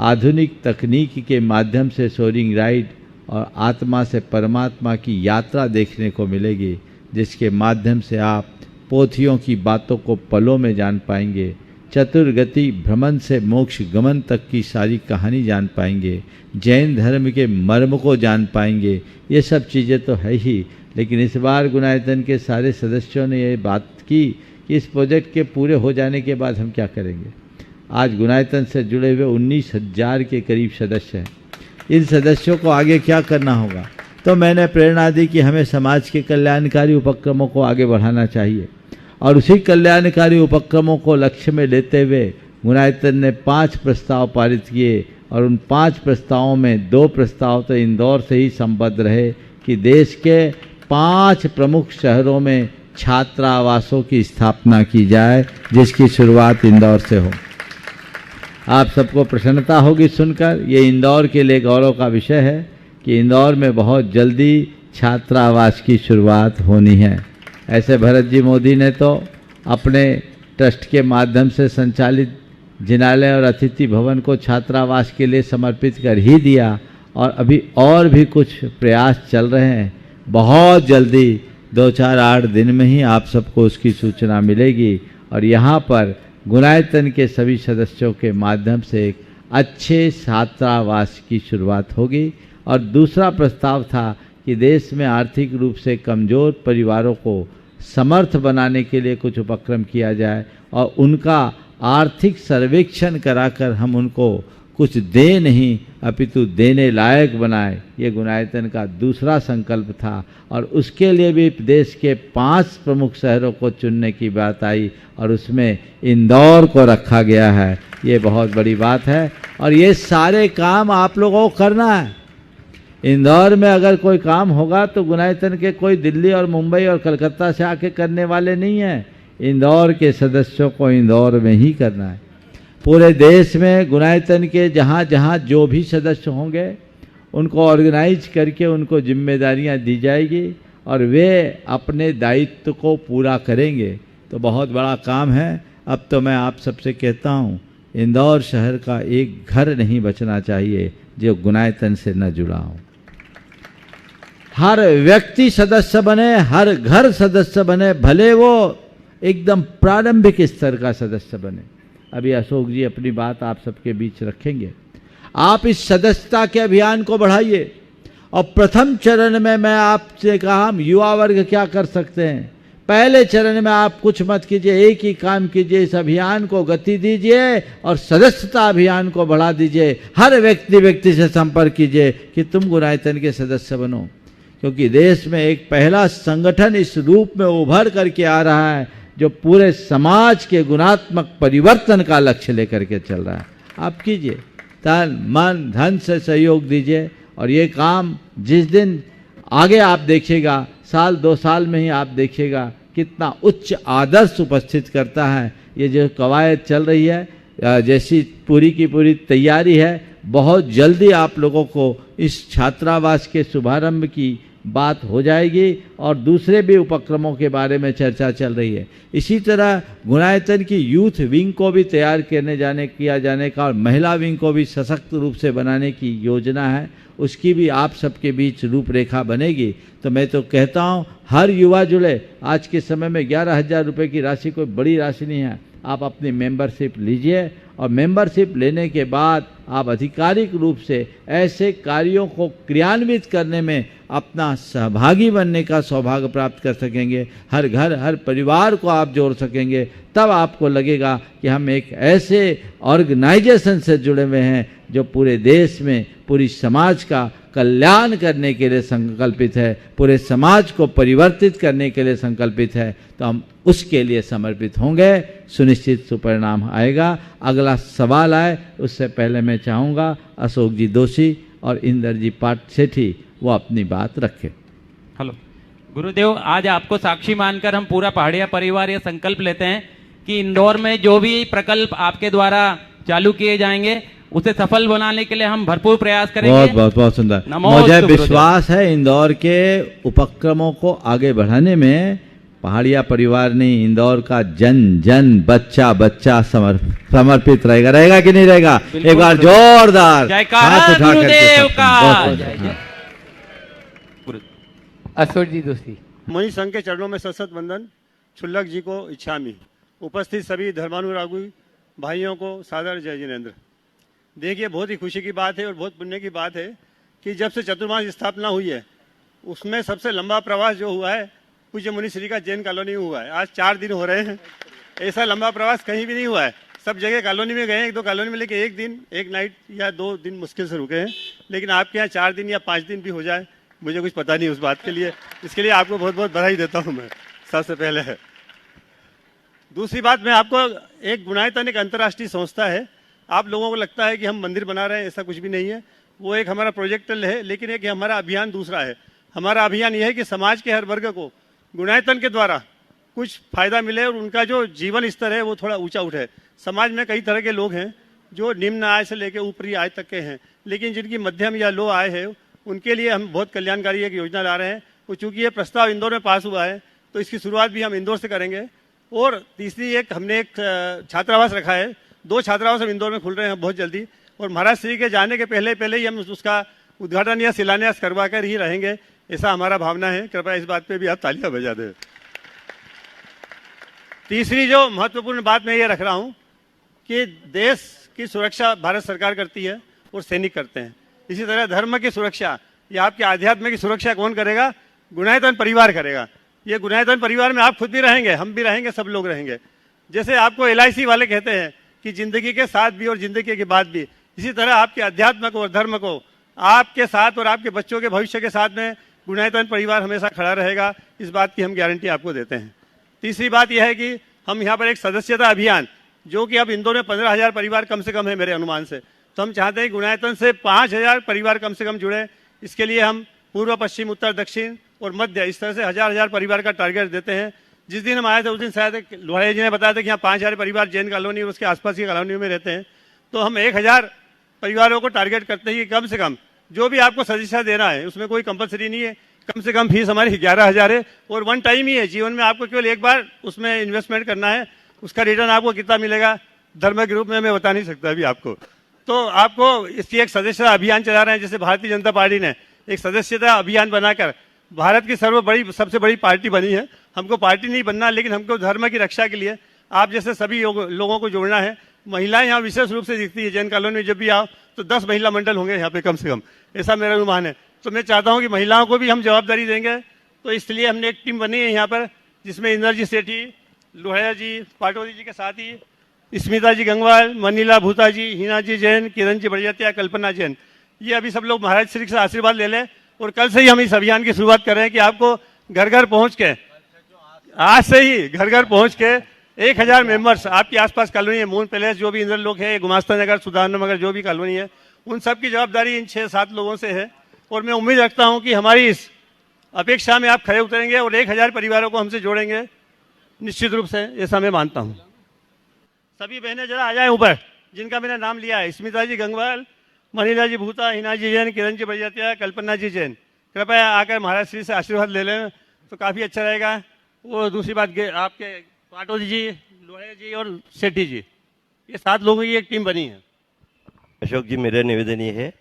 आधुनिक तकनीक के माध्यम से सोरिंग राइड और आत्मा से परमात्मा की यात्रा देखने को मिलेगी, जिसके माध्यम से आप पोथियों की बातों को पलों में जान पाएंगे, चतुर्गति भ्रमण से मोक्ष गमन तक की सारी कहानी जान पाएंगे, जैन धर्म के मर्म को जान पाएंगे। ये सब चीज़ें तो है ही, लेकिन इस बार गुणायतन के सारे सदस्यों ने ये बात की कि इस प्रोजेक्ट के पूरे हो जाने के बाद हम क्या करेंगे। आज गुणायतन से जुड़े हुए 19,000 के करीब सदस्य हैं। इन सदस्यों को आगे क्या करना होगा, तो मैंने प्रेरणा दी कि हमें समाज के कल्याणकारी उपक्रमों को आगे बढ़ाना चाहिए, और उसी कल्याणकारी उपक्रमों को लक्ष्य में लेते हुए गुणायतन ने 5 प्रस्ताव पारित किए, और उन 5 प्रस्तावों में 2 प्रस्ताव तो इंदौर से ही संबद्ध रहे कि देश के 5 प्रमुख शहरों में छात्रावासों की स्थापना की जाए, जिसकी शुरुआत इंदौर से हो। आप सबको प्रसन्नता होगी सुनकर, ये इंदौर के लिए गौरव का विषय है कि इंदौर में बहुत जल्दी छात्रावास की शुरुआत होनी है। ऐसे भरत जी मोदी ने तो अपने ट्रस्ट के माध्यम से संचालित जिनालय और अतिथि भवन को छात्रावास के लिए समर्पित कर ही दिया, और अभी और भी कुछ प्रयास चल रहे हैं। बहुत जल्दी 2-4-8 दिन में ही आप सबको उसकी सूचना मिलेगी, और यहाँ पर गुणायतन के सभी सदस्यों के माध्यम से एक अच्छे छात्रावास की शुरुआत होगी। और दूसरा प्रस्ताव था कि देश में आर्थिक रूप से कमज़ोर परिवारों को समर्थ बनाने के लिए कुछ उपक्रम किया जाए, और उनका आर्थिक सर्वेक्षण कराकर हम उनको कुछ दे नहीं अपितु देने लायक बनाए। ये गुणायतन का दूसरा संकल्प था, और उसके लिए भी देश के 5 प्रमुख शहरों को चुनने की बात आई, और उसमें इंदौर को रखा गया है। ये बहुत बड़ी बात है, और ये सारे काम आप लोगों को करना है। इंदौर में अगर कोई काम होगा तो गुणायतन के कोई दिल्ली और मुंबई और कलकत्ता से आके करने वाले नहीं हैं। इंदौर के सदस्यों को इंदौर में ही करना है। पूरे देश में गुणायतन के जहाँ जहाँ जो भी सदस्य होंगे उनको ऑर्गेनाइज करके उनको जिम्मेदारियां दी जाएगी और वे अपने दायित्व को पूरा करेंगे। तो बहुत बड़ा काम है। अब तो मैं आप सबसे कहता हूँ, इंदौर शहर का एक घर नहीं बचना चाहिए जो गुणायतन से न जुड़ा हो। हर व्यक्ति सदस्य बने, हर घर सदस्य बने, भले वो एकदम प्रारंभिक स्तर का सदस्य बने। अभी अशोक जी अपनी बात आप सबके बीच रखेंगे। आप इस सदस्यता के अभियान को बढ़ाइए और प्रथम चरण में मैं आपसे कहा, हम युवा वर्ग क्या कर सकते हैं। पहले चरण में आप कुछ मत कीजिए, एक ही काम कीजिए, इस अभियान को गति दीजिए और सदस्यता अभियान को बढ़ा दीजिए। हर व्यक्ति से संपर्क कीजिए कि तुम गुणायतन के सदस्य बनो, क्योंकि देश में एक पहला संगठन इस रूप में उभर करके आ रहा है जो पूरे समाज के गुणात्मक परिवर्तन का लक्ष्य लेकर के चल रहा है। आप कीजिए, तन मन धन से सहयोग दीजिए और ये काम जिस दिन आगे आप देखिएगा, साल 2 साल में ही आप देखिएगा कितना उच्च आदर्श उपस्थित करता है। ये जो कवायद चल रही है, जैसी पूरी की पूरी तैयारी है, बहुत जल्दी आप लोगों को इस छात्रावास के शुभारंभ की बात हो जाएगी और दूसरे भी उपक्रमों के बारे में चर्चा चल रही है। इसी तरह गुणायतन की यूथ विंग को भी तैयार किया जाने का और महिला विंग को भी सशक्त रूप से बनाने की योजना है। उसकी भी आप सबके बीच रूपरेखा बनेगी। तो मैं तो कहता हूँ हर युवा जुड़े। आज के समय में 11,000 रुपये की राशि कोई बड़ी राशि नहीं है। आप अपनी मेंबरशिप लीजिए और मेंबरशिप लेने के बाद आप आधिकारिक रूप से ऐसे कार्यों को क्रियान्वित करने में अपना सहभागी बनने का सौभाग्य प्राप्त कर सकेंगे। हर घर हर परिवार को आप जोड़ सकेंगे। तब आपको लगेगा कि हम एक ऐसे ऑर्गेनाइजेशन से जुड़े हुए हैं जो पूरे देश में पूरी समाज का कल्याण करने के लिए संकल्पित है, पूरे समाज को परिवर्तित करने के लिए संकल्पित है। तो हम उसके लिए समर्पित होंगे, सुनिश्चित सुपरिणाम आएगा। अगला सवाल आए उससे पहले मैं चाहूँगा अशोक जी दोषी और इंदर जी पाठ सेठी वो अपनी बात रखें। हेलो गुरुदेव, आज आपको साक्षी मानकर हम पूरा पहाड़िया परिवार ये संकल्प लेते हैं कि इंदौर में जो भी प्रकल्प आपके द्वारा चालू किए जाएंगे उसे सफल बनाने के लिए हम भरपूर प्रयास करेंगे। बहुत सुंदर। मुझे विश्वास है इंदौर के उपक्रमों को आगे बढ़ाने में पहाड़िया परिवार ने, इंदौर का जन जन बच्चा बच्चा समर्पित रहेगा कि नहीं रहेगा? एक बार जोरदार हाथ उठा करके। अशोक जी दोषी। मणि संघ के चरणों में सशत वंदन। छुल्लक जी को इच्छामी। उपस्थित सभी धर्मानुरागी भाइयों को सादर जय जिनेन्द्र। देखिए, बहुत ही खुशी की बात है और बहुत पुण्य की बात है कि जब से चतुर्मास स्थापना हुई है उसमें सबसे लंबा प्रवास जो हुआ है पूज्य मुनिश्री का जैन कॉलोनी में हुआ है। आज 4 दिन हो रहे हैं। ऐसा लंबा प्रवास कहीं भी नहीं हुआ है। सब जगह कॉलोनी में गए, 1-2 कॉलोनी में, लेकिन एक दिन, एक नाइट या 2 दिन मुश्किल से रुके हैं। लेकिन आपके यहाँ 4 दिन या 5 दिन भी हो जाए, मुझे कुछ पता नहीं उस बात के लिए। इसके लिए आपको बहुत बहुत बधाई देता हूँ मैं सबसे पहले है। दूसरी बात, मैं आपको एक गुणायतन एक अंतर्राष्ट्रीय संस्था है। आप लोगों को लगता है कि हम मंदिर बना रहे हैं, ऐसा कुछ भी नहीं है। वो एक हमारा प्रोजेक्ट है, लेकिन एक हमारा अभियान दूसरा है। हमारा अभियान यह है कि समाज के हर वर्ग को गुणायतन के द्वारा कुछ फायदा मिले और उनका जो जीवन स्तर है वो थोड़ा ऊंचा उठे। समाज में कई तरह के लोग हैं जो निम्न आय से लेकर ऊपरी आय तक के हैं, लेकिन जिनकी मध्यम या लो आय है उनके लिए हम बहुत कल्याणकारी एक योजना ला रहे हैं। और चूंकि ये प्रस्ताव इंदौर में पास हुआ है तो इसकी शुरुआत भी हम इंदौर से करेंगे। और तीसरी हमने एक छात्रावास रखा है। 2 छात्रावास हम इंदौर में खुल रहे हैं बहुत जल्दी। और महाराज श्री के जाने के पहले ही हम उसका उद्घाटन या शिलान्यास करवा कर ही रहेंगे, ऐसा हमारा भावना है। कृपया इस बात पे भी आप तालियां बजा दें। तीसरी जो महत्वपूर्ण बात मैं ये रख रहा हूँ कि देश की सुरक्षा भारत सरकार करती है और सैनिक करते हैं। इसी तरह धर्म की सुरक्षा या आपके आध्यात्म की सुरक्षा कौन करेगा? गुणायतन परिवार करेगा। ये गुणायतन परिवार में आप खुद भी रहेंगे, हम भी रहेंगे, सब लोग रहेंगे। जैसे आपको LIC वाले कहते हैं कि जिंदगी के साथ भी और जिंदगी के बाद भी, इसी तरह आपके अध्यात्म को और धर्म को आपके साथ और आपके बच्चों के भविष्य के साथ में गुणायतन परिवार हमेशा खड़ा रहेगा। इस बात की हम गारंटी आपको देते हैं। तीसरी बात यह है कि हम यहाँ पर एक सदस्यता अभियान, जो कि अब इंदौर में 15,000 परिवार कम से कम है मेरे अनुमान से, तो हम चाहते हैं गुणायतन से 5,000 परिवार कम से कम जुड़े। इसके लिए हम पूर्व, पश्चिम, उत्तर, दक्षिण और मध्य इस तरह से 1,000 परिवार का टारगेट देते हैं। जिस दिन हम आए थे उस दिन शायद लोहारिया जी ने बताया था कि यहाँ 5000 परिवार जैन कॉलोनी और उसके आसपास की कॉलोनियों में रहते हैं। तो हम 1000 परिवारों को टारगेट करते हैं कि कम से कम जो भी आपको सजेशन देना है उसमें कोई कंपलसरी नहीं है, कम से कम फीस हमारी 11,000 है और 1 टाइम ही है। जीवन में आपको केवल एक बार उसमें इन्वेस्टमेंट करना है, उसका रिटर्न आपको कितना मिलेगा धर्म के रूप में मैं बता नहीं सकता अभी आपको। तो आपको इसकी एक सदस्यता अभियान चला रहे हैं, जैसे भारतीय जनता पार्टी ने एक सदस्यता अभियान बनाकर भारत की सबसे बड़ी पार्टी बनी है। हमको पार्टी नहीं बनना, लेकिन हमको धर्म की रक्षा के लिए आप जैसे सभी लोगों को जोड़ना है। महिलाएं यहाँ विशेष रूप से दिखती है, जैन कॉलोनी में जब भी आओ तो 10 महिला मंडल होंगे यहाँ पे कम से कम, ऐसा मेरा अनुमान है। तो मैं चाहता हूँ कि महिलाओं को भी हम जवाबदारी देंगे, तो इसलिए हमने एक टीम बनी है यहाँ पर, जिसमें इंद्रजी सेठी, लोहिया जी, पाटोरी जी के साथ ही स्मिता जी गंगवाल, मनीला भूता जी, हिना जी जैन, किरण जी बड़ियातिया, कल्पना जैन, ये अभी सब लोग महाराज श्री से आशीर्वाद ले लें। और कल से ही हम इस अभियान की शुरुआत कर रहे हैं कि आपको घर घर पहुँच के, आज से ही घर घर पहुँच के 1000 मेंबर्स आपके आसपास कॉलोनी है, मून पैलेस, जो भी इंद्र लोग है, गुमास्ता नगर, सुधार नगर, जो भी कॉलोनी है, उन सब की जवाबदारी इन 6-7 लोगों से है। और मैं उम्मीद रखता हूं कि हमारी इस अपेक्षा में आप खरे उतरेंगे और 1000 परिवारों को हमसे जोड़ेंगे निश्चित रूप से, ऐसा मैं मानता हूं। सभी बहनें जरा आ जाएं ऊपर, जिनका मैंने नाम लिया है, स्मिता जी गंगवाल, मनीला जी भूता, हिना जी जैन, किरण जी बड़ियातिया, कल्पना जी जैन, कृपया आकर महाराज श्री से आशीर्वाद ले लें तो काफ़ी अच्छा रहेगा। वो दूसरी बात आपके पाटोजी जी, लोहिया जी और सेठी जी, ये 7 लोगों की एक टीम बनी है। अशोक जी, मेरा निवेदन ये है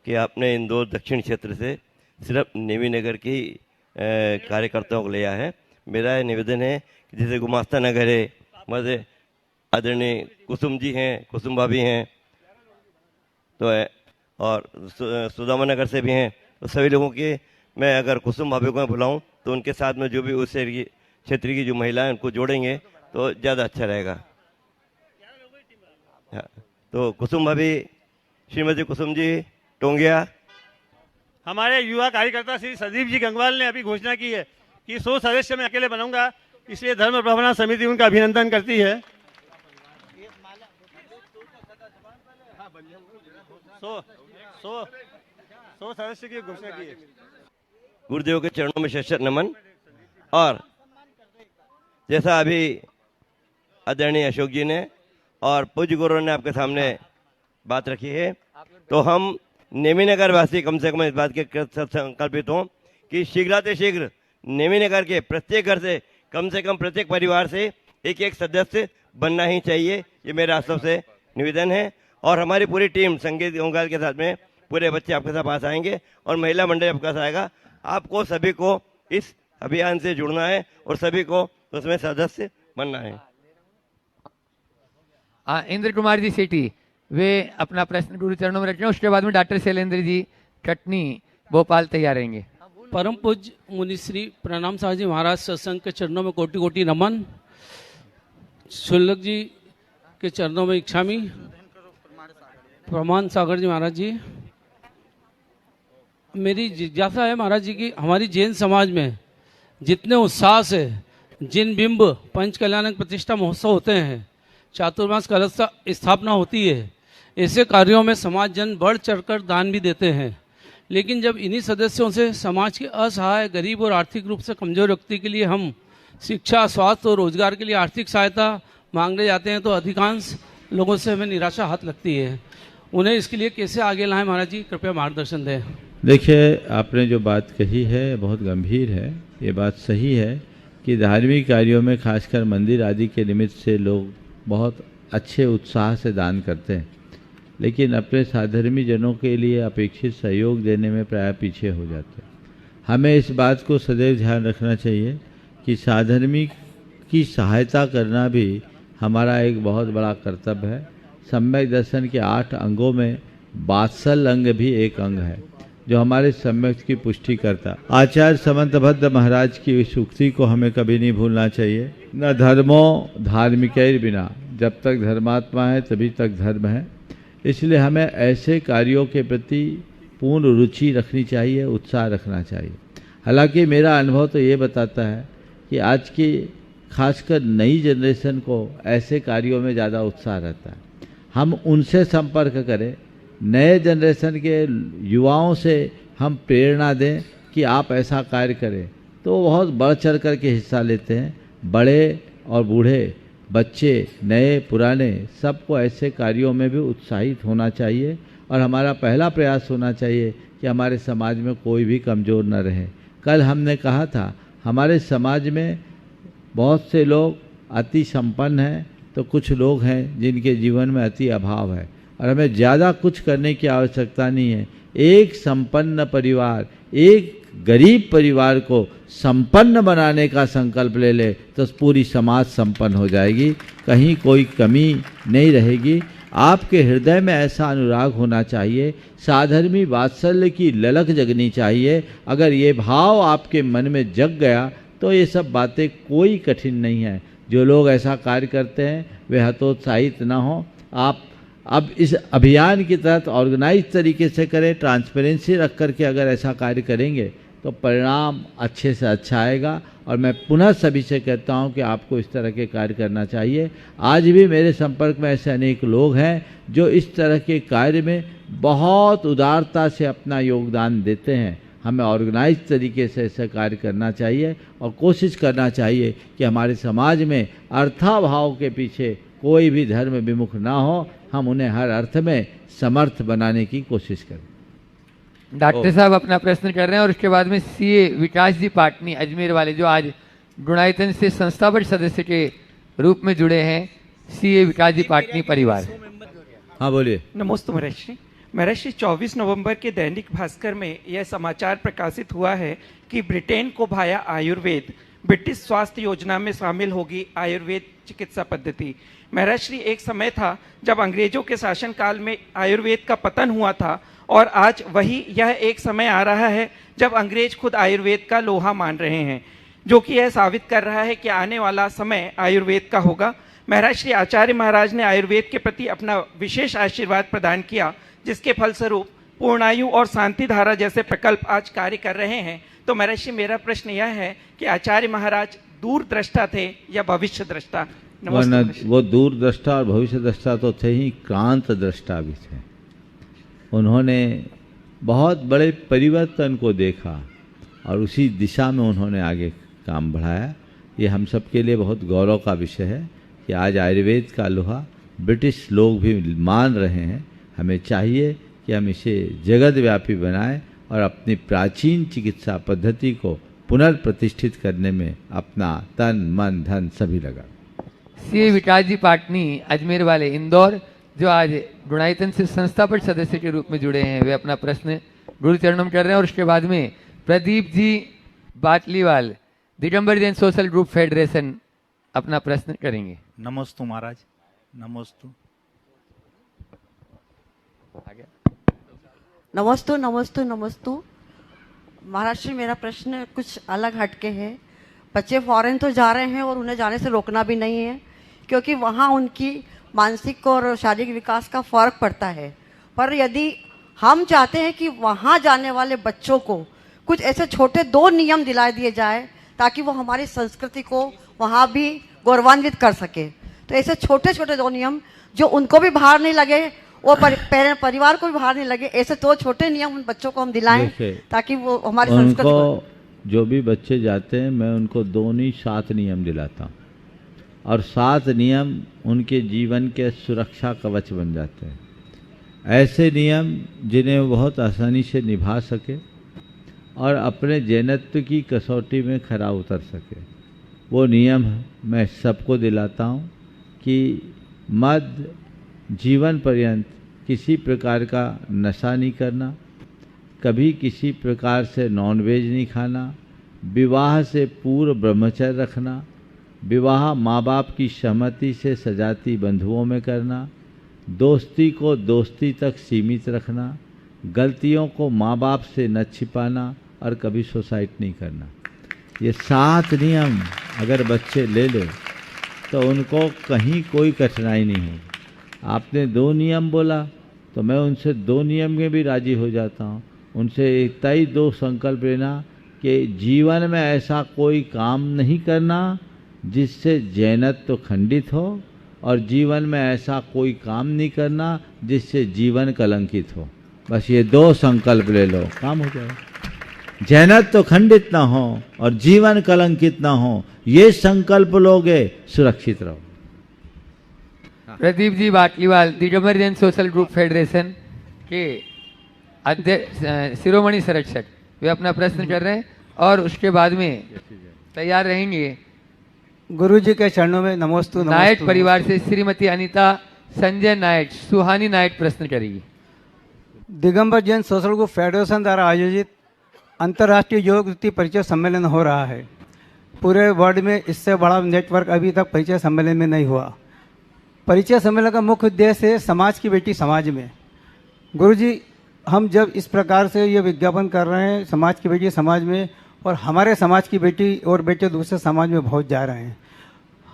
कि आपने इंदौर दक्षिण क्षेत्र से सिर्फ नेवी नगर की कार्यकर्ताओं को लिया है। मेरा निवेदन है कि जैसे गुमास्ता नगर है, वैसे आदरणीय कुसुम जी हैं, कुसुम भाभी हैं, तो और सुदामा नगर से भी हैं, तो सभी लोगों के मैं अगर कुसुम भाभी को बुलाऊं तो उनके साथ में जो भी उस क्षेत्र की जो महिलाएं उनको जोड़ेंगे तो ज़्यादा अच्छा रहेगा। तो कुसुम भाभी, श्रीमती कुसुम जी टोंगिया। हमारे युवा कार्यकर्ता श्री संदीप जी गंगवाल ने अभी घोषणा की है कि 100 सदस्य मैं अकेले बनाऊंगा, इसलिए धर्म प्रबंधन समिति उनका अभिनंदन करती है। 100 सदस्य की घोषणा की है। गुरुदेव के चरणों में शत नमन। और जैसा अभी आदरणीय अशोक जी ने और पूज्य गुरु ने आपके सामने बात रखी है, तो हम नेमीनगर वासी कम से कम इस बात के संकल्पित हों कि शीघ्र नेमीनगर के प्रत्येक घर से कम प्रत्येक परिवार से एक सदस्य बनना ही चाहिए। ये मेरा आप सबसे निवेदन है। और हमारी पूरी टीम संगीत होमगार्ड के साथ में पूरे बच्चे आपके साथ पास आएंगे और महिला मंडल आपके पास आएगा। आपको सभी को इस अभियान से जुड़ना है और सभी को उसमें सदस्य बनना है। इंद्र कुमार जी सेठी वे अपना प्रश्न गुरु चरणों में रखें, उसके बाद में डॉक्टर शैलेंद्र जी कटनी भोपाल तैयार रहेंगे। परम पूज्य मुनिश्री प्रणाम साहब जी महाराज सत्संग के चरणों में कोटि कोटि नमन। शुल्लक जी के चरणों में इच्छामी प्रमाण सागर जी महाराज जी। मेरी जिज्ञासा है महाराज जी की, हमारी जैन समाज में जितने उत्साह से जिन बिंब पंच कल्याणक प्रतिष्ठा महोत्सव होते हैं, चातुर्मास कलश स्थापना होती है, ऐसे कार्यों में समाज जन बढ़ चढ़कर दान भी देते हैं। लेकिन जब इन्हीं सदस्यों से समाज के असहाय, गरीब और आर्थिक रूप से कमजोर व्यक्ति के लिए हम शिक्षा, स्वास्थ्य और रोजगार के लिए आर्थिक सहायता मांगने जाते हैं तो अधिकांश लोगों से हमें निराशा हाथ लगती है। उन्हें इसके लिए कैसे आगे लाएं महाराज जी, कृपया मार्गदर्शन दें। देखिए, आपने जो बात कही है बहुत गंभीर है। ये बात सही है कि धार्मिक कार्यों में खासकर मंदिर आदि के निमित्त से लोग बहुत अच्छे उत्साह से दान करते हैं, लेकिन अपने साधर्मी जनों के लिए अपेक्षित सहयोग देने में प्राय पीछे हो जाते हैं। हमें इस बात को सदैव ध्यान रखना चाहिए कि साधर्मी की सहायता करना भी हमारा एक बहुत बड़ा कर्तव्य है। सम्यक दर्शन के 8 अंगों में वात्सल अंग भी एक अंग है जो हमारे सम्यक की पुष्टि करता। आचार्य समंतभद्र महाराज की इस उक्ति को हमें कभी नहीं भूलना चाहिए। न धर्मो धार्मिकैर बिना, जब तक धर्मात्मा है तभी तक धर्म है। इसलिए हमें ऐसे कार्यों के प्रति पूर्ण रुचि रखनी चाहिए, उत्साह रखना चाहिए। हालांकि मेरा अनुभव तो ये बताता है कि आज की खासकर नई जनरेशन को ऐसे कार्यों में ज़्यादा उत्साह रहता है। हम उनसे संपर्क करें, नए जनरेशन के युवाओं से हम प्रेरणा दें कि आप ऐसा कार्य करें, तो बहुत बढ़ चढ़ कर के हिस्सा लेते हैं बड़े और बूढ़े, बच्चे, नए पुराने, सबको ऐसे कार्यों में भी उत्साहित होना चाहिए। और हमारा पहला प्रयास होना चाहिए कि हमारे समाज में कोई भी कमज़ोर न रहे। कल हमने कहा था हमारे समाज में बहुत से लोग अति संपन्न हैं, तो कुछ लोग हैं जिनके जीवन में अति अभाव है, और हमें ज़्यादा कुछ करने की आवश्यकता नहीं है। एक संपन्न परिवार, एक गरीब परिवार को संपन्न बनाने का संकल्प ले ले तो पूरी समाज संपन्न हो जाएगी, कहीं कोई कमी नहीं रहेगी। आपके हृदय में ऐसा अनुराग होना चाहिए, साधर्मी वात्सल्य की ललक जगनी चाहिए। अगर ये भाव आपके मन में जग गया तो ये सब बातें कोई कठिन नहीं है। जो लोग ऐसा कार्य करते हैं वे हतोत्साहित न हो। आप अब इस अभियान की तहत ऑर्गेनाइज तरीके से करें, ट्रांसपेरेंसी रख करके अगर ऐसा कार्य करेंगे तो परिणाम अच्छे से अच्छा आएगा। और मैं पुनः सभी से कहता हूं कि आपको इस तरह के कार्य करना चाहिए। आज भी मेरे संपर्क में ऐसे अनेक लोग हैं जो इस तरह के कार्य में बहुत उदारता से अपना योगदान देते हैं। हमें ऑर्गेनाइज तरीके से ऐसा कार्य करना चाहिए और कोशिश करना चाहिए कि हमारे समाज में अर्थाभाव के पीछे कोई भी धर्म विमुख ना हो, हम उन्हें हर अर्थ में समर्थ बनाने की कोशिश करें। डॉक्टर साहब अपना प्रश्न कर रहे हैं और उसके बाद में सीए विकास जी पाटनी अजमेर वाले, जो आज गुणायतन से संस्थापक सदस्य के रूप में जुड़े हैं, सीए विकास जी पाटनी परिवार। हाँ बोलिए। नमस्ते महर्षि। महर्षि 24 नवंबर के दैनिक भास्कर में यह समाचार प्रकाशित हुआ है कि ब्रिटेन को भाया आयुर्वेद ब्रिटिश स्वास्थ्य योजना में शामिल होगी आयुर्वेद चिकित्सा पद्धति। महर्षि एक समय था जब अंग्रेजों के शासनकाल में आयुर्वेद का पतन हुआ था, और आज वही यह एक समय आ रहा है जब अंग्रेज खुद आयुर्वेद का लोहा मान रहे हैं, जो कि यह साबित कर रहा है कि आने वाला समय आयुर्वेद का होगा। महर्षि आचार्य महाराज ने आयुर्वेद के प्रति अपना विशेष आशीर्वाद प्रदान किया, जिसके फलस्वरूप पूर्णायु और शांति धारा जैसे प्रकल्प आज कार्य कर रहे हैं। तो महर्षि मेरा प्रश्न यह है कि आचार्य महाराज दूरदृष्टा थे या भविष्य दृष्टा? वो दूरदृष्टा और भविष्य दृष्टा तो थे ही, क्रांत दृष्टा भी थे। उन्होंने बहुत बड़े परिवर्तन को देखा और उसी दिशा में उन्होंने आगे काम बढ़ाया। ये हम सब के लिए बहुत गौरव का विषय है कि आज आयुर्वेद का लोहा ब्रिटिश लोग भी मान रहे हैं। हमें चाहिए कि हम इसे जगत व्यापी बनाएं और अपनी प्राचीन चिकित्सा पद्धति को पुनर्प्रतिष्ठित करने में अपना तन मन धन सभी लगा। सीए विकास जी पाटनी अजमेर वाले इंदौर, जो आज गुणायतन से संस्थापक सदस्य के रूप में जुड़े हैं, वे अपना प्रश्न गुरु चरणों में कर रहे हैं। और उसके बाद में Pradeep ji Batliwal, Digambar Jain social group federation, अपना प्रश्न करेंगे। नमस्तु महाराज। नमस्तु। नमस्तु नमस्तु नमस्तु। महाराज जी, मेरा प्रश्न कुछ अलग हटके है। बच्चे फॉरेन तो जा रहे हैं और उन्हें जाने से रोकना भी नहीं है, क्योंकि वहाँ उनकी मानसिक और शारीरिक विकास का फर्क पड़ता है। पर यदि हम चाहते हैं कि वहाँ जाने वाले बच्चों को कुछ ऐसे छोटे 2 नियम दिला दिए जाए ताकि वो हमारी संस्कृति को वहाँ भी गौरवान्वित कर सके, तो ऐसे छोटे छोटे 2 नियम जो उनको भी भार नहीं लगे और परिवार को भी भार नहीं लगे, ऐसे 2 छोटे नियम उन बच्चों को हम दिलाएं ताकि वो हमारी संस्कृति को। जो भी बच्चे जाते हैं मैं उनको 2 नहीं 7 नियम दिलाता हूँ, और 7 नियम उनके जीवन के सुरक्षा कवच बन जाते हैं। ऐसे नियम जिन्हें वो बहुत आसानी से निभा सके और अपने जैनत्व की कसौटी में खरा उतर सके। वो नियम मैं सबको दिलाता हूँ कि मद जीवन पर्यंत किसी प्रकार का नशा नहीं करना, कभी किसी प्रकार से नॉनवेज नहीं खाना, विवाह से पूर्व ब्रह्मचर्य रखना, विवाह माँ बाप की सहमति से सजाती बंधुओं में करना, दोस्ती को दोस्ती तक सीमित रखना, गलतियों को माँ बाप से न छिपाना और कभी सुसाइड नहीं करना। ये 7 नियम अगर बच्चे ले ले तो उनको कहीं कोई कठिनाई नहीं होगी। आपने 2 नियम बोला तो मैं उनसे 2 नियम में भी राजी हो जाता हूँ। उनसे तय 2 संकल्प लेना कि जीवन में ऐसा कोई काम नहीं करना जिससे जैनत्व तो खंडित हो, और जीवन में ऐसा कोई काम नहीं करना जिससे जीवन कलंकित हो। बस ये 2 संकल्प ले लो, काम हो जाएगा। जैनत तो खंडित ना हो और जीवन कलंकित ना हो, ये संकल्प लोगे सुरक्षित रहो। Pradeep ji Batliwal Digambar Jain social group federation के अध्यक्ष शिरोमणि संरक्षक, वे अपना प्रश्न कर रहे हैं और उसके बाद में तैयार रहेंगे गुरु जी के चरणों में नमोस्तु। नायक परिवार से श्रीमती अनीता संजय नायक सुहानी नायक प्रश्न करेगी। Digambar Jain social group federation द्वारा आयोजित अंतर्राष्ट्रीय योग वृत्ति परिचय सम्मेलन हो रहा है। पूरे वर्ल्ड में इससे बड़ा नेटवर्क अभी तक परिचय सम्मेलन में नहीं हुआ। परिचय सम्मेलन का मुख्य उद्देश्य है समाज की बेटी समाज में। गुरुजी, हम जब इस प्रकार से ये विज्ञापन कर रहे हैं समाज की बेटी समाज में, और हमारे समाज की बेटी और बेटे दूसरे समाज में बहुत जा रहे हैं,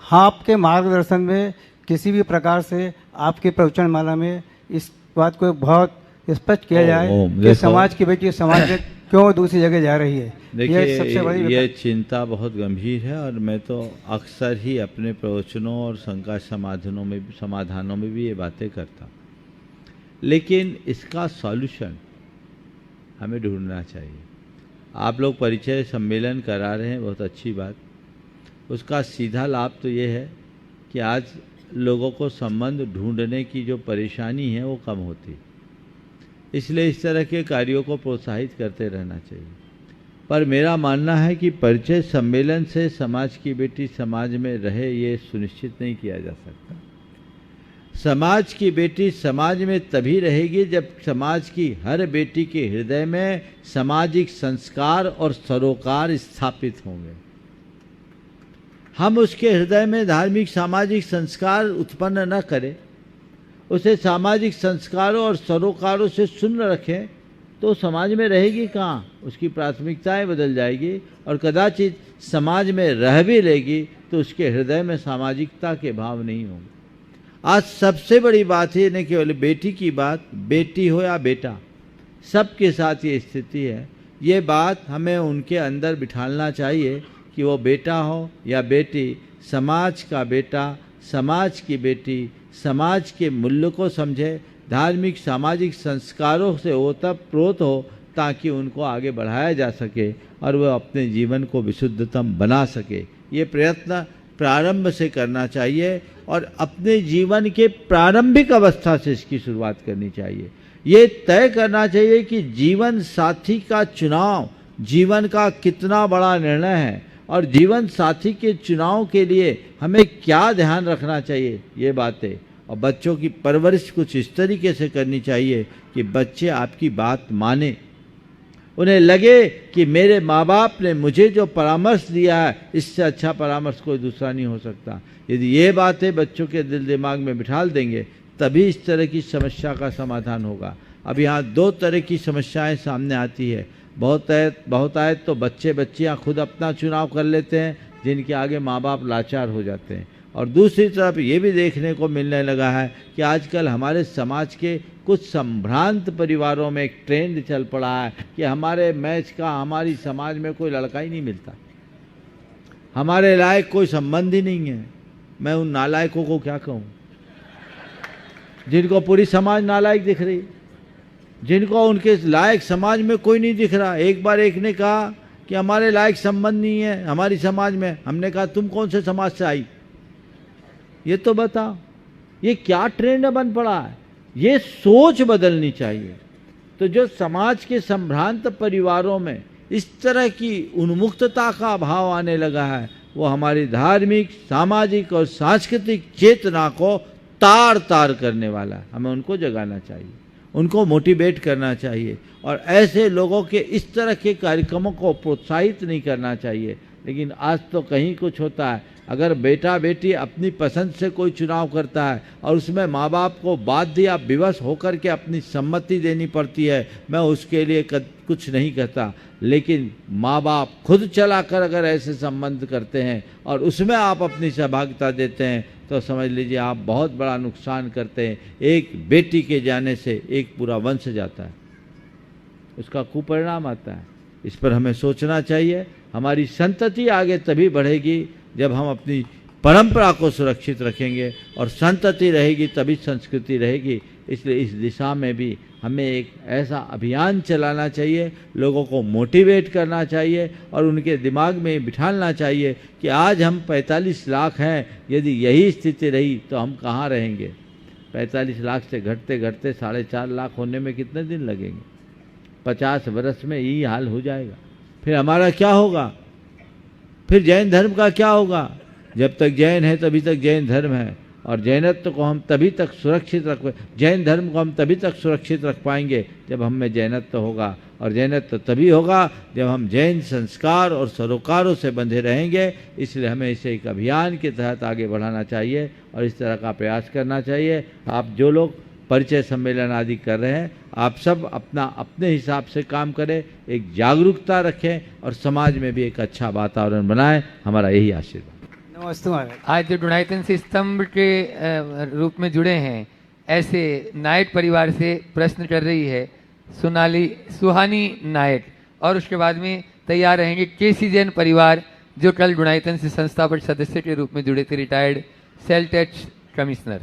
आपके मार्गदर्शन में किसी भी प्रकार से आपके प्रवचन माला में इस बात को बहुत स्पष्ट किया जाए कि समाज की बेटी समाज में क्यों दूसरी जगह जा रही है। देखिए, सबसे बड़ी ये चिंता बहुत गंभीर है और मैं तो अक्सर ही अपने प्रवचनों और शंका समाधानों में भी ये बातें करता हूँ, लेकिन इसका सॉल्यूशन हमें ढूंढना चाहिए। आप लोग परिचय सम्मेलन करा रहे हैं, बहुत अच्छी बात। उसका सीधा लाभ तो ये है कि आज लोगों को संबंध ढूंढने की जो परेशानी है वो कम होती, इसलिए इस तरह के कार्यों को प्रोत्साहित करते रहना चाहिए। पर मेरा मानना है कि परिचय सम्मेलन से समाज की बेटी समाज में रहे ये सुनिश्चित नहीं किया जा सकता। समाज की बेटी समाज में तभी रहेगी जब समाज की हर बेटी के हृदय में सामाजिक संस्कार और सरोकार स्थापित होंगे। हम उसके हृदय में धार्मिक सामाजिक संस्कार उत्पन्न न करें, उसे सामाजिक संस्कारों और सरोकारों से शून्य रखें, तो समाज में रहेगी कहाँ? उसकी प्राथमिकताएं बदल जाएगी और कदाचित समाज में रह भी लेगी तो उसके हृदय में सामाजिकता के भाव नहीं होंगे। आज सबसे बड़ी बात है, न केवल बेटी की बात, बेटी हो या बेटा, सबके साथ ये स्थिति है। ये बात हमें उनके अंदर बिठालना चाहिए कि वो बेटा हो या बेटी, समाज का बेटा, समाज की बेटी, समाज के मूल्य को समझे, धार्मिक सामाजिक संस्कारों से ओतप्रोत हो, ताकि उनको आगे बढ़ाया जा सके और वह अपने जीवन को विशुद्धतम बना सके। ये प्रयत्न प्रारंभ से करना चाहिए और अपने जीवन के प्रारंभिक अवस्था से इसकी शुरुआत करनी चाहिए। ये तय करना चाहिए कि जीवन साथी का चुनाव जीवन का कितना बड़ा निर्णय है और जीवन साथी के चुनाव के लिए हमें क्या ध्यान रखना चाहिए, ये बातें। और बच्चों की परवरिश कुछ इस तरीके से करनी चाहिए कि बच्चे आपकी बात माने, उन्हें लगे कि मेरे माँ बाप ने मुझे जो परामर्श दिया है इससे अच्छा परामर्श कोई दूसरा नहीं हो सकता। यदि ये बातें बच्चों के दिल दिमाग में बिठाल देंगे तभी इस तरह की समस्या का समाधान होगा। अब यहाँ दो तरह की समस्याएं सामने आती है। बहुत आए तो बच्चियाँ खुद अपना चुनाव कर लेते हैं जिनके आगे माँ बाप लाचार हो जाते हैं, और दूसरी तरफ ये भी देखने को मिलने लगा है कि आजकल हमारे समाज के कुछ संभ्रांत परिवारों में एक ट्रेंड चल पड़ा है कि हमारे मैच का हमारी समाज में कोई लड़का ही नहीं मिलता, हमारे लायक कोई संबंध ही नहीं है। मैं उन नालायकों को क्या कहूँ जिनको पूरी समाज नालायक दिख रही, जिनको उनके लायक समाज में कोई नहीं दिख रहा। एक बार एक ने कहा कि हमारे लायक संबंध नहीं है हमारी समाज में। हमने कहा तुम कौन से समाज से आई, ये तो बताओ। ये क्या ट्रेंड बन पड़ा है, ये सोच बदलनी चाहिए। तो जो समाज के संभ्रांत परिवारों में इस तरह की उन्मुक्तता का भाव आने लगा है, वो हमारी धार्मिक, सामाजिक और सांस्कृतिक चेतना को तार तार करने वाला है। हमें उनको जगाना चाहिए, उनको मोटिवेट करना चाहिए और ऐसे लोगों के इस तरह के कार्यक्रमों को प्रोत्साहित नहीं करना चाहिए। लेकिन आज तो कहीं कुछ होता है, अगर बेटा बेटी अपनी पसंद से कोई चुनाव करता है और उसमें माँ बाप को बाध्य या विवश होकर के अपनी सम्मति देनी पड़ती है, मैं उसके लिए कुछ नहीं कहता। लेकिन माँ बाप खुद चलाकर अगर ऐसे संबंध करते हैं और उसमें आप अपनी सहभागिता देते हैं तो समझ लीजिए आप बहुत बड़ा नुकसान करते हैं। एक बेटी के जाने से एक पूरा वंश जाता है, उसका कुपरिणाम आता है। इस पर हमें सोचना चाहिए। हमारी संतति आगे तभी बढ़ेगी जब हम अपनी परंपरा को सुरक्षित रखेंगे और संतति रहेगी तभी संस्कृति रहेगी। इसलिए इस दिशा में भी हमें एक ऐसा अभियान चलाना चाहिए, लोगों को मोटिवेट करना चाहिए और उनके दिमाग में बिठाना चाहिए कि आज हम 45 लाख हैं, यदि यही स्थिति रही तो हम कहाँ रहेंगे। 45 लाख से घटते घटते 4.5 लाख होने में कितने दिन लगेंगे? 50 वर्ष में यही हाल हो जाएगा। फिर हमारा क्या होगा? फिर जैन धर्म का क्या होगा? जब तक जैन है तभी तक जैन धर्म है और जैनत्व को हम तभी तक सुरक्षित जैन धर्म को हम तभी तक सुरक्षित रख पाएंगे जब हम में जैनत्व होगा, और जैनत्व तभी होगा जब हम जैन संस्कार और सरोकारों से बंधे रहेंगे। इसलिए हमें इसे एक अभियान के तहत आगे बढ़ाना चाहिए और इस तरह का प्रयास करना चाहिए। आप जो लोग परिचय सम्मेलन आदि कर रहे हैं, आप सब अपना अपने हिसाब से काम करें, एक जागरूकता रखें और समाज में भी एक अच्छा वातावरण बनाएं। हमारा यही आशीर्वाद। नमस्ते महाराज। आज जो डुनाइतन से स्तंभ के रूप में जुड़े हैं, ऐसे नायक परिवार से प्रश्न कर रही है सुहानी नायक, और उसके बाद में तैयार रहेंगे केसी जैन परिवार जो कल डुनाइतन से संस्थापक सदस्य के रूप में जुड़े थे, रिटायर्ड सेल टैक्स कमिश्नर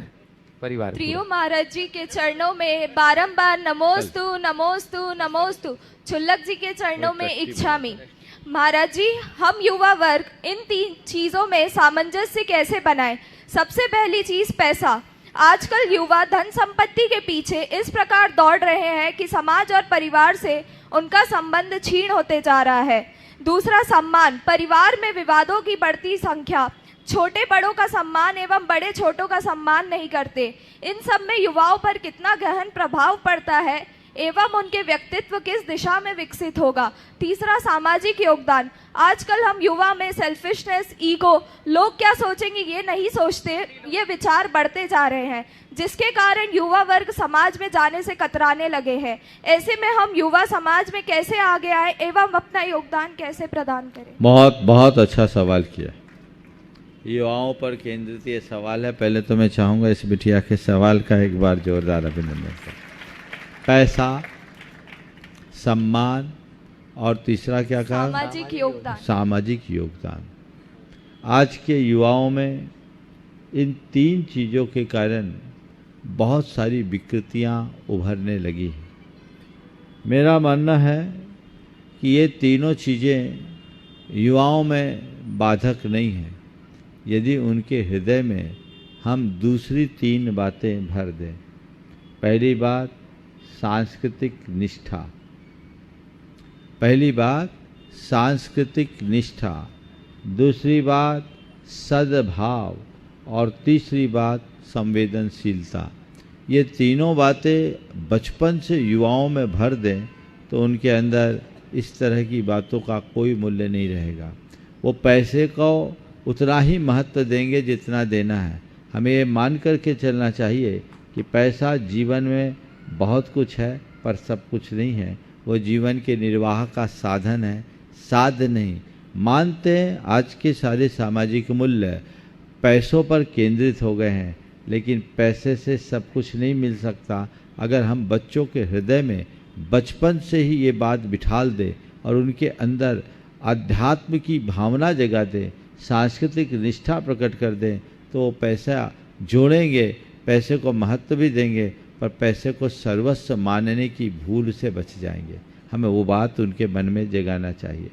परिवार। त्रियो महाराज जी के चरणों में बारंबार नमोस्तु नमोस्तु नमोस्तु, छुल्लक जी के चरणों में इच्छामि। महाराज जी, हम युवा वर्ग इन 3 चीजों में सामंजस्य कैसे बनाएं? सबसे पहली चीज पैसा। आजकल युवा धन संपत्ति के पीछे इस प्रकार दौड़ रहे हैं कि समाज और परिवार से उनका संबंध छीन होते जा रहा है। दूसरा, सम्मान। परिवार में विवादों की बढ़ती संख्या, छोटे बड़ों का सम्मान एवं बड़े छोटों का सम्मान नहीं करते। इन सब में युवाओं पर कितना गहन प्रभाव पड़ता है एवं उनके व्यक्तित्व किस दिशा में विकसित होगा। तीसरा, सामाजिक योगदान। आजकल हम युवा में सेल्फिशनेस, ईगो, लोग क्या सोचेंगे ये नहीं सोचते, ये विचार बढ़ते जा रहे हैं, जिसके कारण युवा वर्ग समाज में जाने से कतराने लगे हैं। ऐसे में हम युवा समाज में कैसे आगे आए एवं अपना योगदान कैसे प्रदान करें? बहुत बहुत अच्छा सवाल किया। युवाओं पर केंद्रित ये सवाल है। पहले तो मैं चाहूँगा इस बिटिया के सवाल का एक बार जोरदार अभिनंदन करें। पैसा, सम्मान और तीसरा क्या कहा? सामाजिक योगदान। सामाजिक योगदान। आज के युवाओं में इन 3 चीज़ों के कारण बहुत सारी विकृतियां उभरने लगी हैं। मेरा मानना है कि ये तीनों चीज़ें युवाओं में बाधक नहीं हैं, यदि उनके हृदय में हम दूसरी 3 बातें भर दें। पहली बात सांस्कृतिक निष्ठा, पहली बात सांस्कृतिक निष्ठा, दूसरी बात सद्भाव और तीसरी बात संवेदनशीलता। ये तीनों बातें बचपन से युवाओं में भर दें तो उनके अंदर इस तरह की बातों का कोई मूल्य नहीं रहेगा। वो पैसे को उतना ही महत्व देंगे जितना देना है। हमें ये मान करके चलना चाहिए कि पैसा जीवन में बहुत कुछ है पर सब कुछ नहीं है। वो जीवन के निर्वाह का साधन है, साध्य नहीं। मानते हैं आज के सारे सामाजिक मूल्य पैसों पर केंद्रित हो गए हैं, लेकिन पैसे से सब कुछ नहीं मिल सकता। अगर हम बच्चों के हृदय में बचपन से ही ये बात बिठाल दें और उनके अंदर अध्यात्म की भावना जगा दें, सांस्कृतिक निष्ठा प्रकट कर दें, तो वो पैसा जोड़ेंगे, पैसे को महत्व भी देंगे, पर पैसे को सर्वस्व मानने की भूल से बच जाएंगे। हमें वो बात उनके मन में जगाना चाहिए।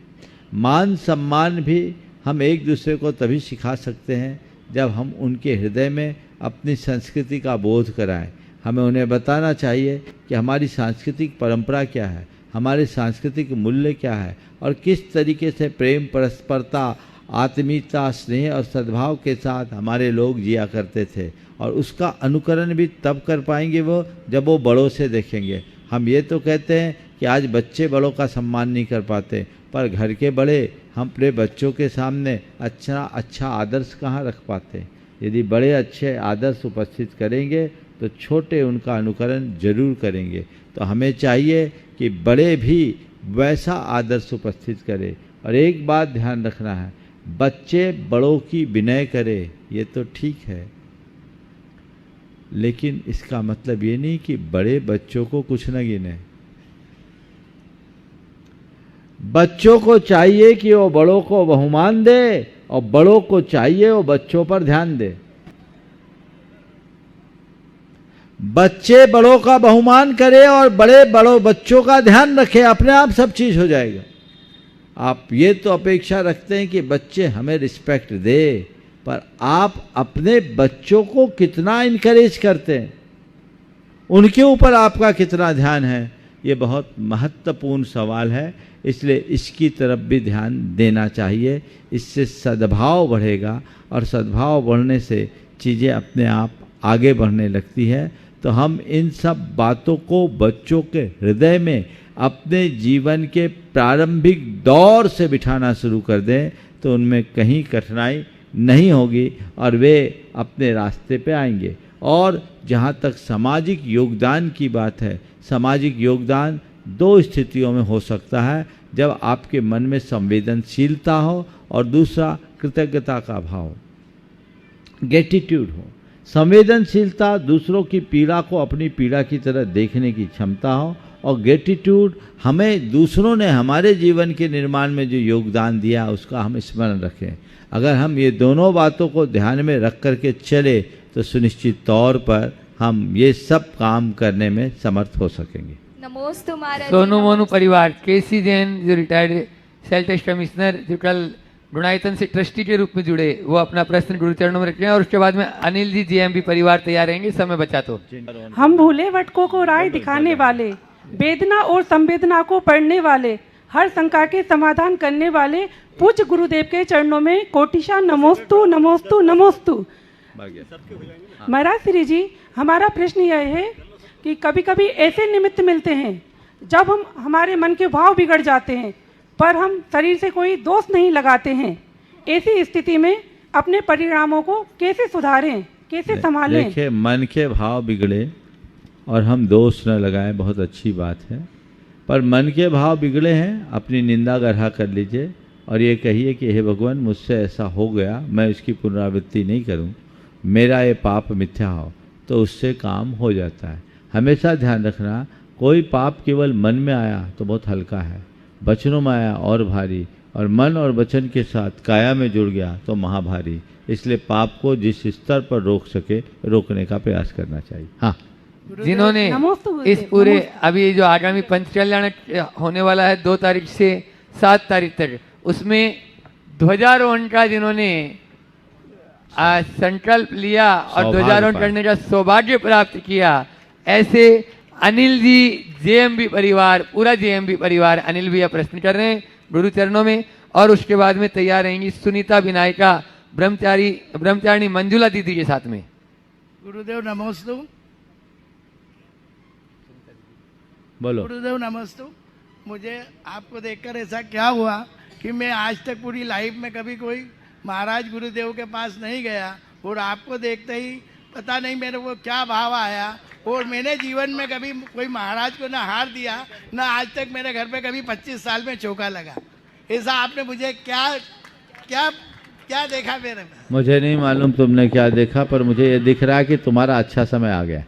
मान सम्मान भी हम एक दूसरे को तभी सिखा सकते हैं जब हम उनके हृदय में अपनी संस्कृति का बोध कराएं। हमें उन्हें बताना चाहिए कि हमारी सांस्कृतिक परंपरा क्या है, हमारे सांस्कृतिक मूल्य क्या है और किस तरीके से प्रेम, परस्परता, आत्मीयता, स्नेह और सद्भाव के साथ हमारे लोग जिया करते थे। और उसका अनुकरण भी तब कर पाएंगे वो जब वो बड़ों से देखेंगे। हम ये तो कहते हैं कि आज बच्चे बड़ों का सम्मान नहीं कर पाते, पर घर के बड़े हम अपने बच्चों के सामने अच्छा आदर्श कहाँ रख पाते। यदि बड़े अच्छे आदर्श उपस्थित करेंगे तो छोटे उनका अनुकरण जरूर करेंगे। तो हमें चाहिए कि बड़े भी वैसा आदर्श उपस्थित करें। और एक बात ध्यान रखना है, बच्चे बड़ों की विनय करें, ये तो ठीक है, लेकिन इसका मतलब ये नहीं कि बड़े बच्चों को कुछ न गिने। बच्चों को चाहिए कि वो बड़ों को बहुमान दे और बड़ों को चाहिए वो बच्चों पर ध्यान दे। बच्चे बड़ों का बहुमान करे और बड़े बड़ों बच्चों का ध्यान रखे, अपने आप सब चीज हो जाएगा। आप ये तो अपेक्षा रखते हैं कि बच्चे हमें रिस्पेक्ट दे, पर आप अपने बच्चों को कितना इनकरेज करते हैं, उनके ऊपर आपका कितना ध्यान है, ये बहुत महत्वपूर्ण सवाल है। इसलिए इसकी तरफ भी ध्यान देना चाहिए। इससे सद्भाव बढ़ेगा और सद्भाव बढ़ने से चीज़ें अपने आप आगे बढ़ने लगती है। तो हम इन सब बातों को बच्चों के हृदय में अपने जीवन के प्रारंभिक दौर से बिठाना शुरू कर दें तो उनमें कहीं कठिनाई नहीं होगी और वे अपने रास्ते पे आएंगे। और जहाँ तक सामाजिक योगदान की बात है, सामाजिक योगदान दो स्थितियों में हो सकता है, जब आपके मन में संवेदनशीलता हो और दूसरा कृतज्ञता का भाव, ग्रेटिट्यूड हो। संवेदनशीलता दूसरों की पीड़ा को अपनी पीड़ा की तरह देखने की क्षमता हो, और ग्रेटिट्यूड हमें दूसरों ने हमारे जीवन के निर्माण में जो योगदान दिया उसका हम स्मरण रखें। अगर हम ये दोनों बातों को ध्यान में रख करके चले तो सुनिश्चित तौर पर हम ये सब काम करने में समर्थ हो सकेंगे। नमोस्तु महाराज। सोनू मोनू परिवार, केसी जैन जो रिटायर्ड सेल टेस्ट कमिश्नर जो कल गुणायतन से ट्रस्टी के रूप में जुड़े, वो अपना प्रश्न गुरु चरणों में रखें और उसके बाद में अनिल जी जेएमबी परिवार तैयार रहेंगे। समय बचा तो हम भूले भटकों को राह दिखाने वाले, वेदना और संवेदना को पढ़ने वाले, हर शंका के समाधान करने वाले पूज्य गुरुदेव के चरणों में कोटिशा नमोस्तु नमोस्तु नमोस्तु। महाराज श्री जी, हमारा प्रश्न यह है कि कभी कभी ऐसे निमित्त मिलते हैं जब हम हमारे मन के भाव बिगड़ जाते हैं, पर हम शरीर से कोई दोष नहीं लगाते हैं। ऐसी स्थिति में अपने परिणामों को कैसे सुधारें, कैसे संभालें? देखिए, मन के भाव बिगड़े और हम दोष न लगाएं, बहुत अच्छी बात है, पर मन के भाव बिगड़े हैं, अपनी निंदा गढ़ा कर लीजिए और ये कहिए कि हे भगवान, मुझसे ऐसा हो गया, मैं इसकी पुनरावृत्ति नहीं करूं, मेरा ये पाप मिथ्या हो, तो उससे काम हो जाता है। हमेशा ध्यान रखना, कोई पाप केवल मन में आया तो बहुत हल्का है, वचनों में आया और भारी, और मन और वचन के साथ काया में जुड़ गया तो महाभारी। इसलिए पाप को जिस स्तर पर रोक सके रोकने का प्रयास करना चाहिए। हाँ, जिन्होंने इस पूरे अभी जो आगामी पंच कल्याण होने वाला है 2 तारीख से 7 तारीख तक, उसमें ध्वजारोहण का जिन्होंने संकल्प लिया और ध्वजारोहण करने का सौभाग्य प्राप्त किया, ऐसे अनिल जी जेएमबी परिवार, पूरा जेएमबी परिवार, अनिल भैया प्रश्न कर रहे हैं गुरु चरणों में, और उसके बाद में तैयार रहेंगी सुनीता विनायका ब्रह्मचारिणी मंजुला दीदी के साथ में। गुरुदेव नमोस्तु। बोलो। गुरुदेव नमस्तु। मुझे आपको देखकर ऐसा क्या हुआ कि मैं आज तक पूरी लाइफ में कभी कोई महाराज गुरुदेव के पास नहीं गया, और आपको देखते ही पता नहीं मेरे को क्या भाव आया, और मैंने जीवन में कभी कोई महाराज को ना हार दिया, ना आज तक मेरे घर पे कभी 25 साल में चौका लगा। ऐसा आपने मुझे क्या क्या क्या देखा मेरे में? मुझे नहीं मालूम तुमने क्या देखा, पर मुझे ये दिख रहा है कि तुम्हारा अच्छा समय आ गया,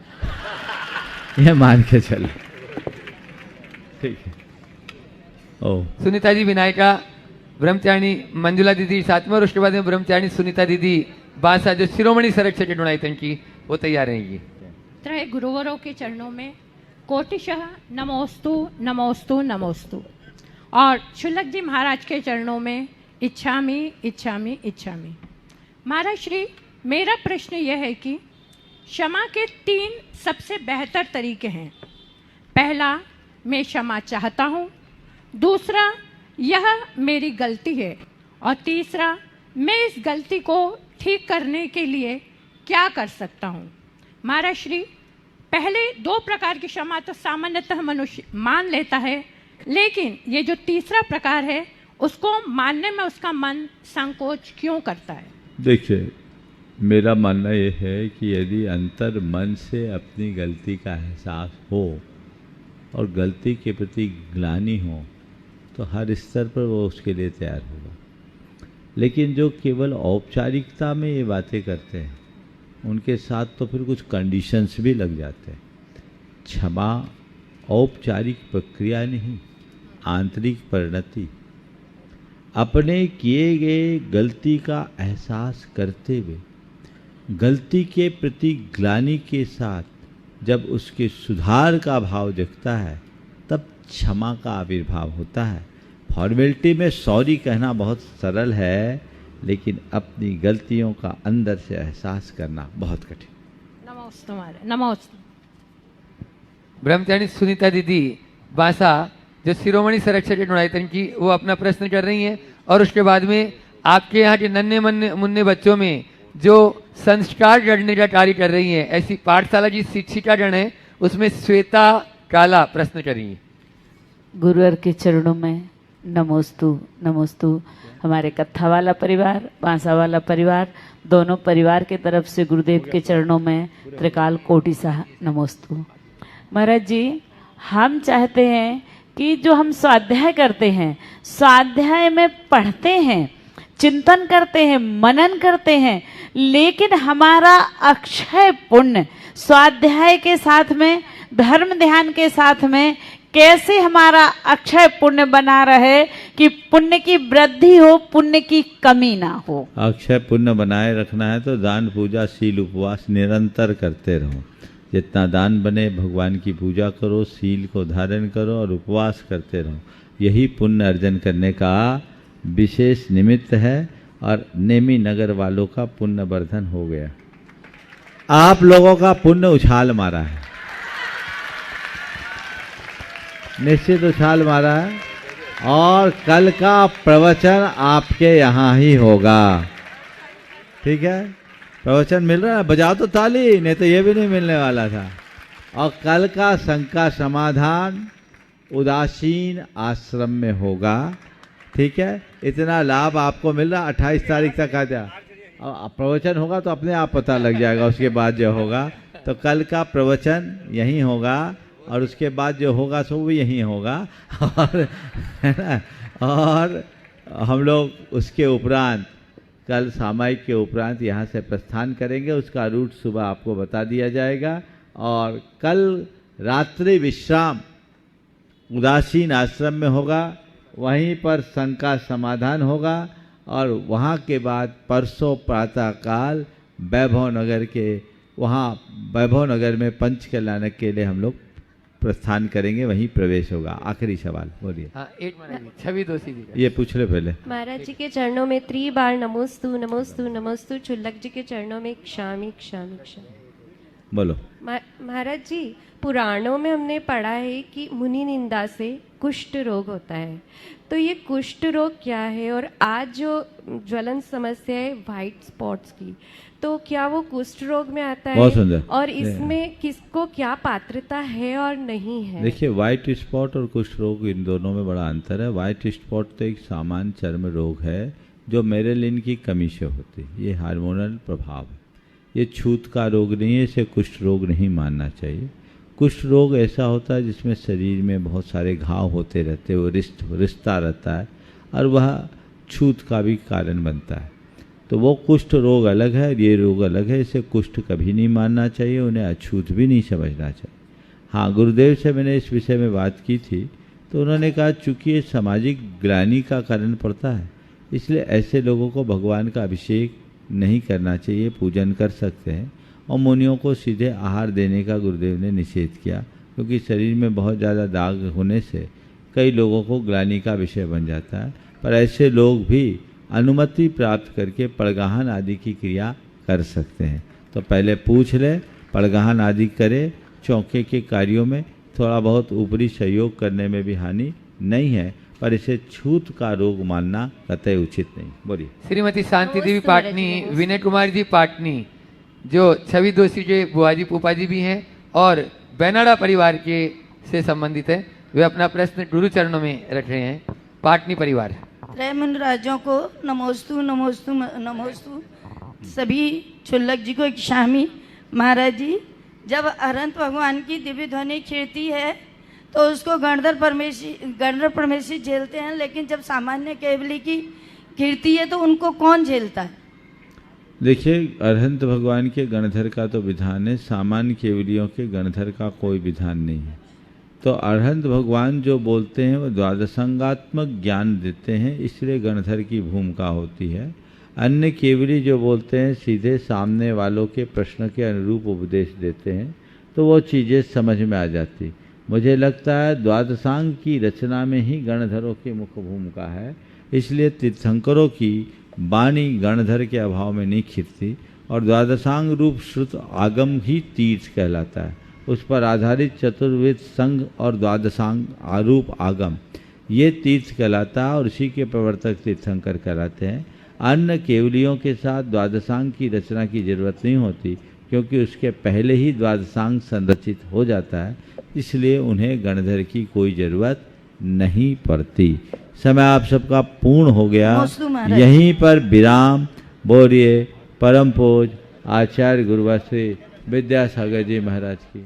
ये मान के चलो। ठीक है। ओ, सुनीता जी विनायका ब्रह्मचारिणी मंजुला दीदी साथ में, और उसके बाद में ब्रह्मचारिणी सुनीता दीदी बासा जो शिरोमणि संरक्षक के गुणायतन की, वो तैयार रहेंगी। त्रय गुरुवरों के चरणों में कोटिशः नमोस्तु नमोस्तु नमोस्तु, और शुल्लक जी महाराज के चरणों में इच्छामि इच्छामि इच्छामि। महाराज श्री, मेरा प्रश्न यह है कि क्षमा के 3 सबसे बेहतर तरीके हैं। पहला, मैं क्षमा चाहता हूँ, दूसरा, यह मेरी गलती है, और तीसरा, मैं इस गलती को ठीक करने के लिए क्या कर सकता हूँ। महाराज श्री, पहले 2 प्रकार की क्षमा तो सामान्यतः मनुष्य मान लेता है, लेकिन ये जो तीसरा प्रकार है उसको मानने में उसका मन संकोच क्यों करता है? देखिए, मेरा मानना ये है कि यदि अंतर मन से अपनी गलती का एहसास हो और गलती के प्रति ग्लानि हो तो हर स्तर पर वो उसके लिए तैयार होगा। लेकिन जो केवल औपचारिकता में ये बातें करते हैं उनके साथ तो फिर कुछ कंडीशंस भी लग जाते हैं। क्षमा औपचारिक प्रक्रिया नहीं, आंतरिक परिणति। अपने किए गए गलती का एहसास करते हुए गलती के प्रति ग्लानि के साथ जब उसके सुधार का भाव दिखता है तब क्षमा का आविर्भाव होता है। फॉर्मेलिटी में सॉरी कहना बहुत सरल है, लेकिन अपनी गलतियों का अंदर से एहसास करना बहुत कठिन। नमोस्तु महाराज, नमोस्तु। ब्रह्मचारी सुनीता दीदी बासा जो शिरोमणि संरक्षक गुणायतन की, वो अपना प्रश्न कर रही हैं, और उसके बाद में आपके यहाँ के नन्हे मुन्ने बच्चों में जो संस्कार गढ़ने का कार्य कर रही हैं, ऐसी पाठशाला की शिक्षिकागण है, उसमें श्वेता काला प्रश्न कर रही हैं। गुरुवर के चरणों में नमोस्तु नमोस्तु। हमारे कत्था वाला परिवार, बांसा वाला परिवार, दोनों परिवार के तरफ से गुरुदेव के चरणों में त्रिकाल कोटि सा नमोस्तु। महाराज जी, हम चाहते हैं कि जो हम स्वाध्याय करते हैं, स्वाध्याय में पढ़ते हैं, चिंतन करते हैं, मनन करते हैं, लेकिन हमारा अक्षय पुण्य स्वाध्याय के साथ में, धर्म ध्यान के साथ में कैसे हमारा अक्षय पुण्य बना रहे कि पुण्य की वृद्धि हो, पुण्य की कमी ना हो। अक्षय पुण्य बनाए रखना है तो दान पूजा शील उपवास निरंतर करते रहो। जितना दान बने भगवान की पूजा करो, शील को धारण करो और उपवास करते रहो। यही पुण्य अर्जन करने का विशेष निमित्त है और नेमी नगर वालों का पुण्य वर्धन हो गया। आप लोगों का पुण्य उछाल मारा है, निश्चित उछाल मारा है, और कल का प्रवचन आपके यहाँ ही होगा। ठीक है, प्रवचन मिल रहा है, बजाओ तो ताली, नहीं तो ये भी नहीं मिलने वाला था। और कल का शंका समाधान उदासीन आश्रम में होगा। ठीक है, इतना लाभ आपको मिल रहा। 28 तारीख तक आ जा, प्रवचन होगा तो अपने आप पता लग जाएगा। उसके बाद जो होगा तो कल का प्रवचन यहीं होगा और उसके बाद जो होगा सो भी यहीं होगा। और है ना, और हम लोग उसके उपरांत कल सामायिक के उपरांत यहाँ से प्रस्थान करेंगे। उसका रूट सुबह आपको बता दिया जाएगा। और कल रात्रि विश्राम उदासीन आश्रम में होगा, वहीं पर शंका समाधान होगा। और वहाँ के बाद परसों प्रातःकाल वैभव नगर के, वहाँ वैभव नगर में पंच कल्याणक के लिए हम लोग प्रस्थान करेंगे, वहीं प्रवेश होगा। आखिरी सवाल बोलिए। हाँ, एक मिनट, छवि दोषी जी ये पूछ ले पहले। महाराज जी के चरणों में 3 बार नमोस्तु नमोस्तु नमोस्तु। छुल्लक जी के चरणों में क्षामी क्षामी क्षामी। बोलो। महाराज जी, पुराणों में हमने पढ़ा है कि मुनि निंदा से कुष्ठ रोग होता है, तो ये कुष्ठ रोग क्या है? और आज जो ज्वलन समस्या है व्हाइट स्पॉट्स की, तो क्या वो कुष्ठ रोग में आता बहुत है? सुंदर। और इसमें किसको क्या पात्रता है और नहीं है? देखिए, व्हाइट स्पॉट और कुष्ठ रोग इन दोनों में बड़ा अंतर है। व्हाइट स्पॉट तो एक सामान्य चर्म रोग है जो मेरेलिन की कमी से होती है। ये हार्मोनल प्रभाव है, ये छूत का रोग नहीं है, इसे कुष्ठ रोग नहीं मानना चाहिए। कुष्ठ रोग ऐसा होता है जिसमें शरीर में बहुत सारे घाव होते रहते हैं, वो रिश्ता रहता है और वह छूत का भी कारण बनता है। तो वो कुष्ठ रोग अलग है, ये रोग अलग है। इसे कुष्ठ कभी नहीं मानना चाहिए, उन्हें अछूत भी नहीं समझना चाहिए। हाँ, गुरुदेव से मैंने इस विषय में बात की थी तो उन्होंने कहा चूँकि ये सामाजिक ग्लानि का कारण पड़ता है, इसलिए ऐसे लोगों को भगवान का अभिषेक नहीं करना चाहिए। पूजन कर सकते हैं और मुनियों को सीधे आहार देने का गुरुदेव ने निषेध किया, क्योंकि शरीर में बहुत ज़्यादा दाग होने से कई लोगों को ग्लानि का विषय बन जाता है। पर ऐसे लोग भी अनुमति प्राप्त करके पड़गाहन आदि की क्रिया कर सकते हैं। तो पहले पूछ ले, पड़गाहन आदि करे। चौके के कार्यों में थोड़ा बहुत ऊपरी सहयोग करने में भी हानि नहीं है, पर इसे छूत का रोग मानना कतई उचित नहीं। बोलिए। श्रीमती शांति देवी पाटनी, विनय कुमार जी पाटनी, जो छवि दोषी के बुआजी पोपाजी भी हैं और बैनाडा परिवार के से संबंधित है, वे अपना प्रश्न गुरु चरणों में रख रहे हैं। पाटनी परिवार। त्रैमंड राज्यों को नमोस्तु नमोस्तु नमोस्तु। सभी छुल्लक जी को एक शामी। महाराज जी, जब अनंत भगवान की दिव्य ध्वनि खिड़ती है तो उसको गणधर परमेशी झेलते हैं, लेकिन जब सामान्य केवली की खिड़ती है तो उनको कौन झेलता है? देखिए, अरहंत भगवान के गणधर का तो विधान है, सामान्य केवलियों के गणधर का कोई विधान नहीं है। तो अरहंत भगवान जो बोलते हैं वो द्वादशांगात्मक ज्ञान देते हैं, इसलिए गणधर की भूमिका होती है। अन्य केवली जो बोलते हैं सीधे सामने वालों के प्रश्न के अनुरूप उपदेश देते हैं, तो वो चीज़ें समझ में आ जाती। मुझे लगता है द्वादशांग की रचना में ही गणधरों की मुख्य भूमिका है, इसलिए तीर्थंकरों की वाणी गणधर के अभाव में नहीं खिरती, और द्वादशांग रूप श्रुत आगम ही तीर्थ कहलाता है। उस पर आधारित चतुर्वेद संघ और द्वादशांग आरूप आगम ये तीर्थ कहलाता है, और इसी के प्रवर्तक तीर्थंकर कहलाते हैं। अन्य केवलियों के साथ द्वादशांग की रचना की जरूरत नहीं होती, क्योंकि उसके पहले ही द्वादशांग संरचित हो जाता है, इसलिए उन्हें गणधर की कोई जरूरत नहीं पड़ती। समय आप सबका पूर्ण हो गया, यहीं पर विराम। बोलिए परम पूज आचार्य गुरुवर श्री विद्यासागर जी महाराज की।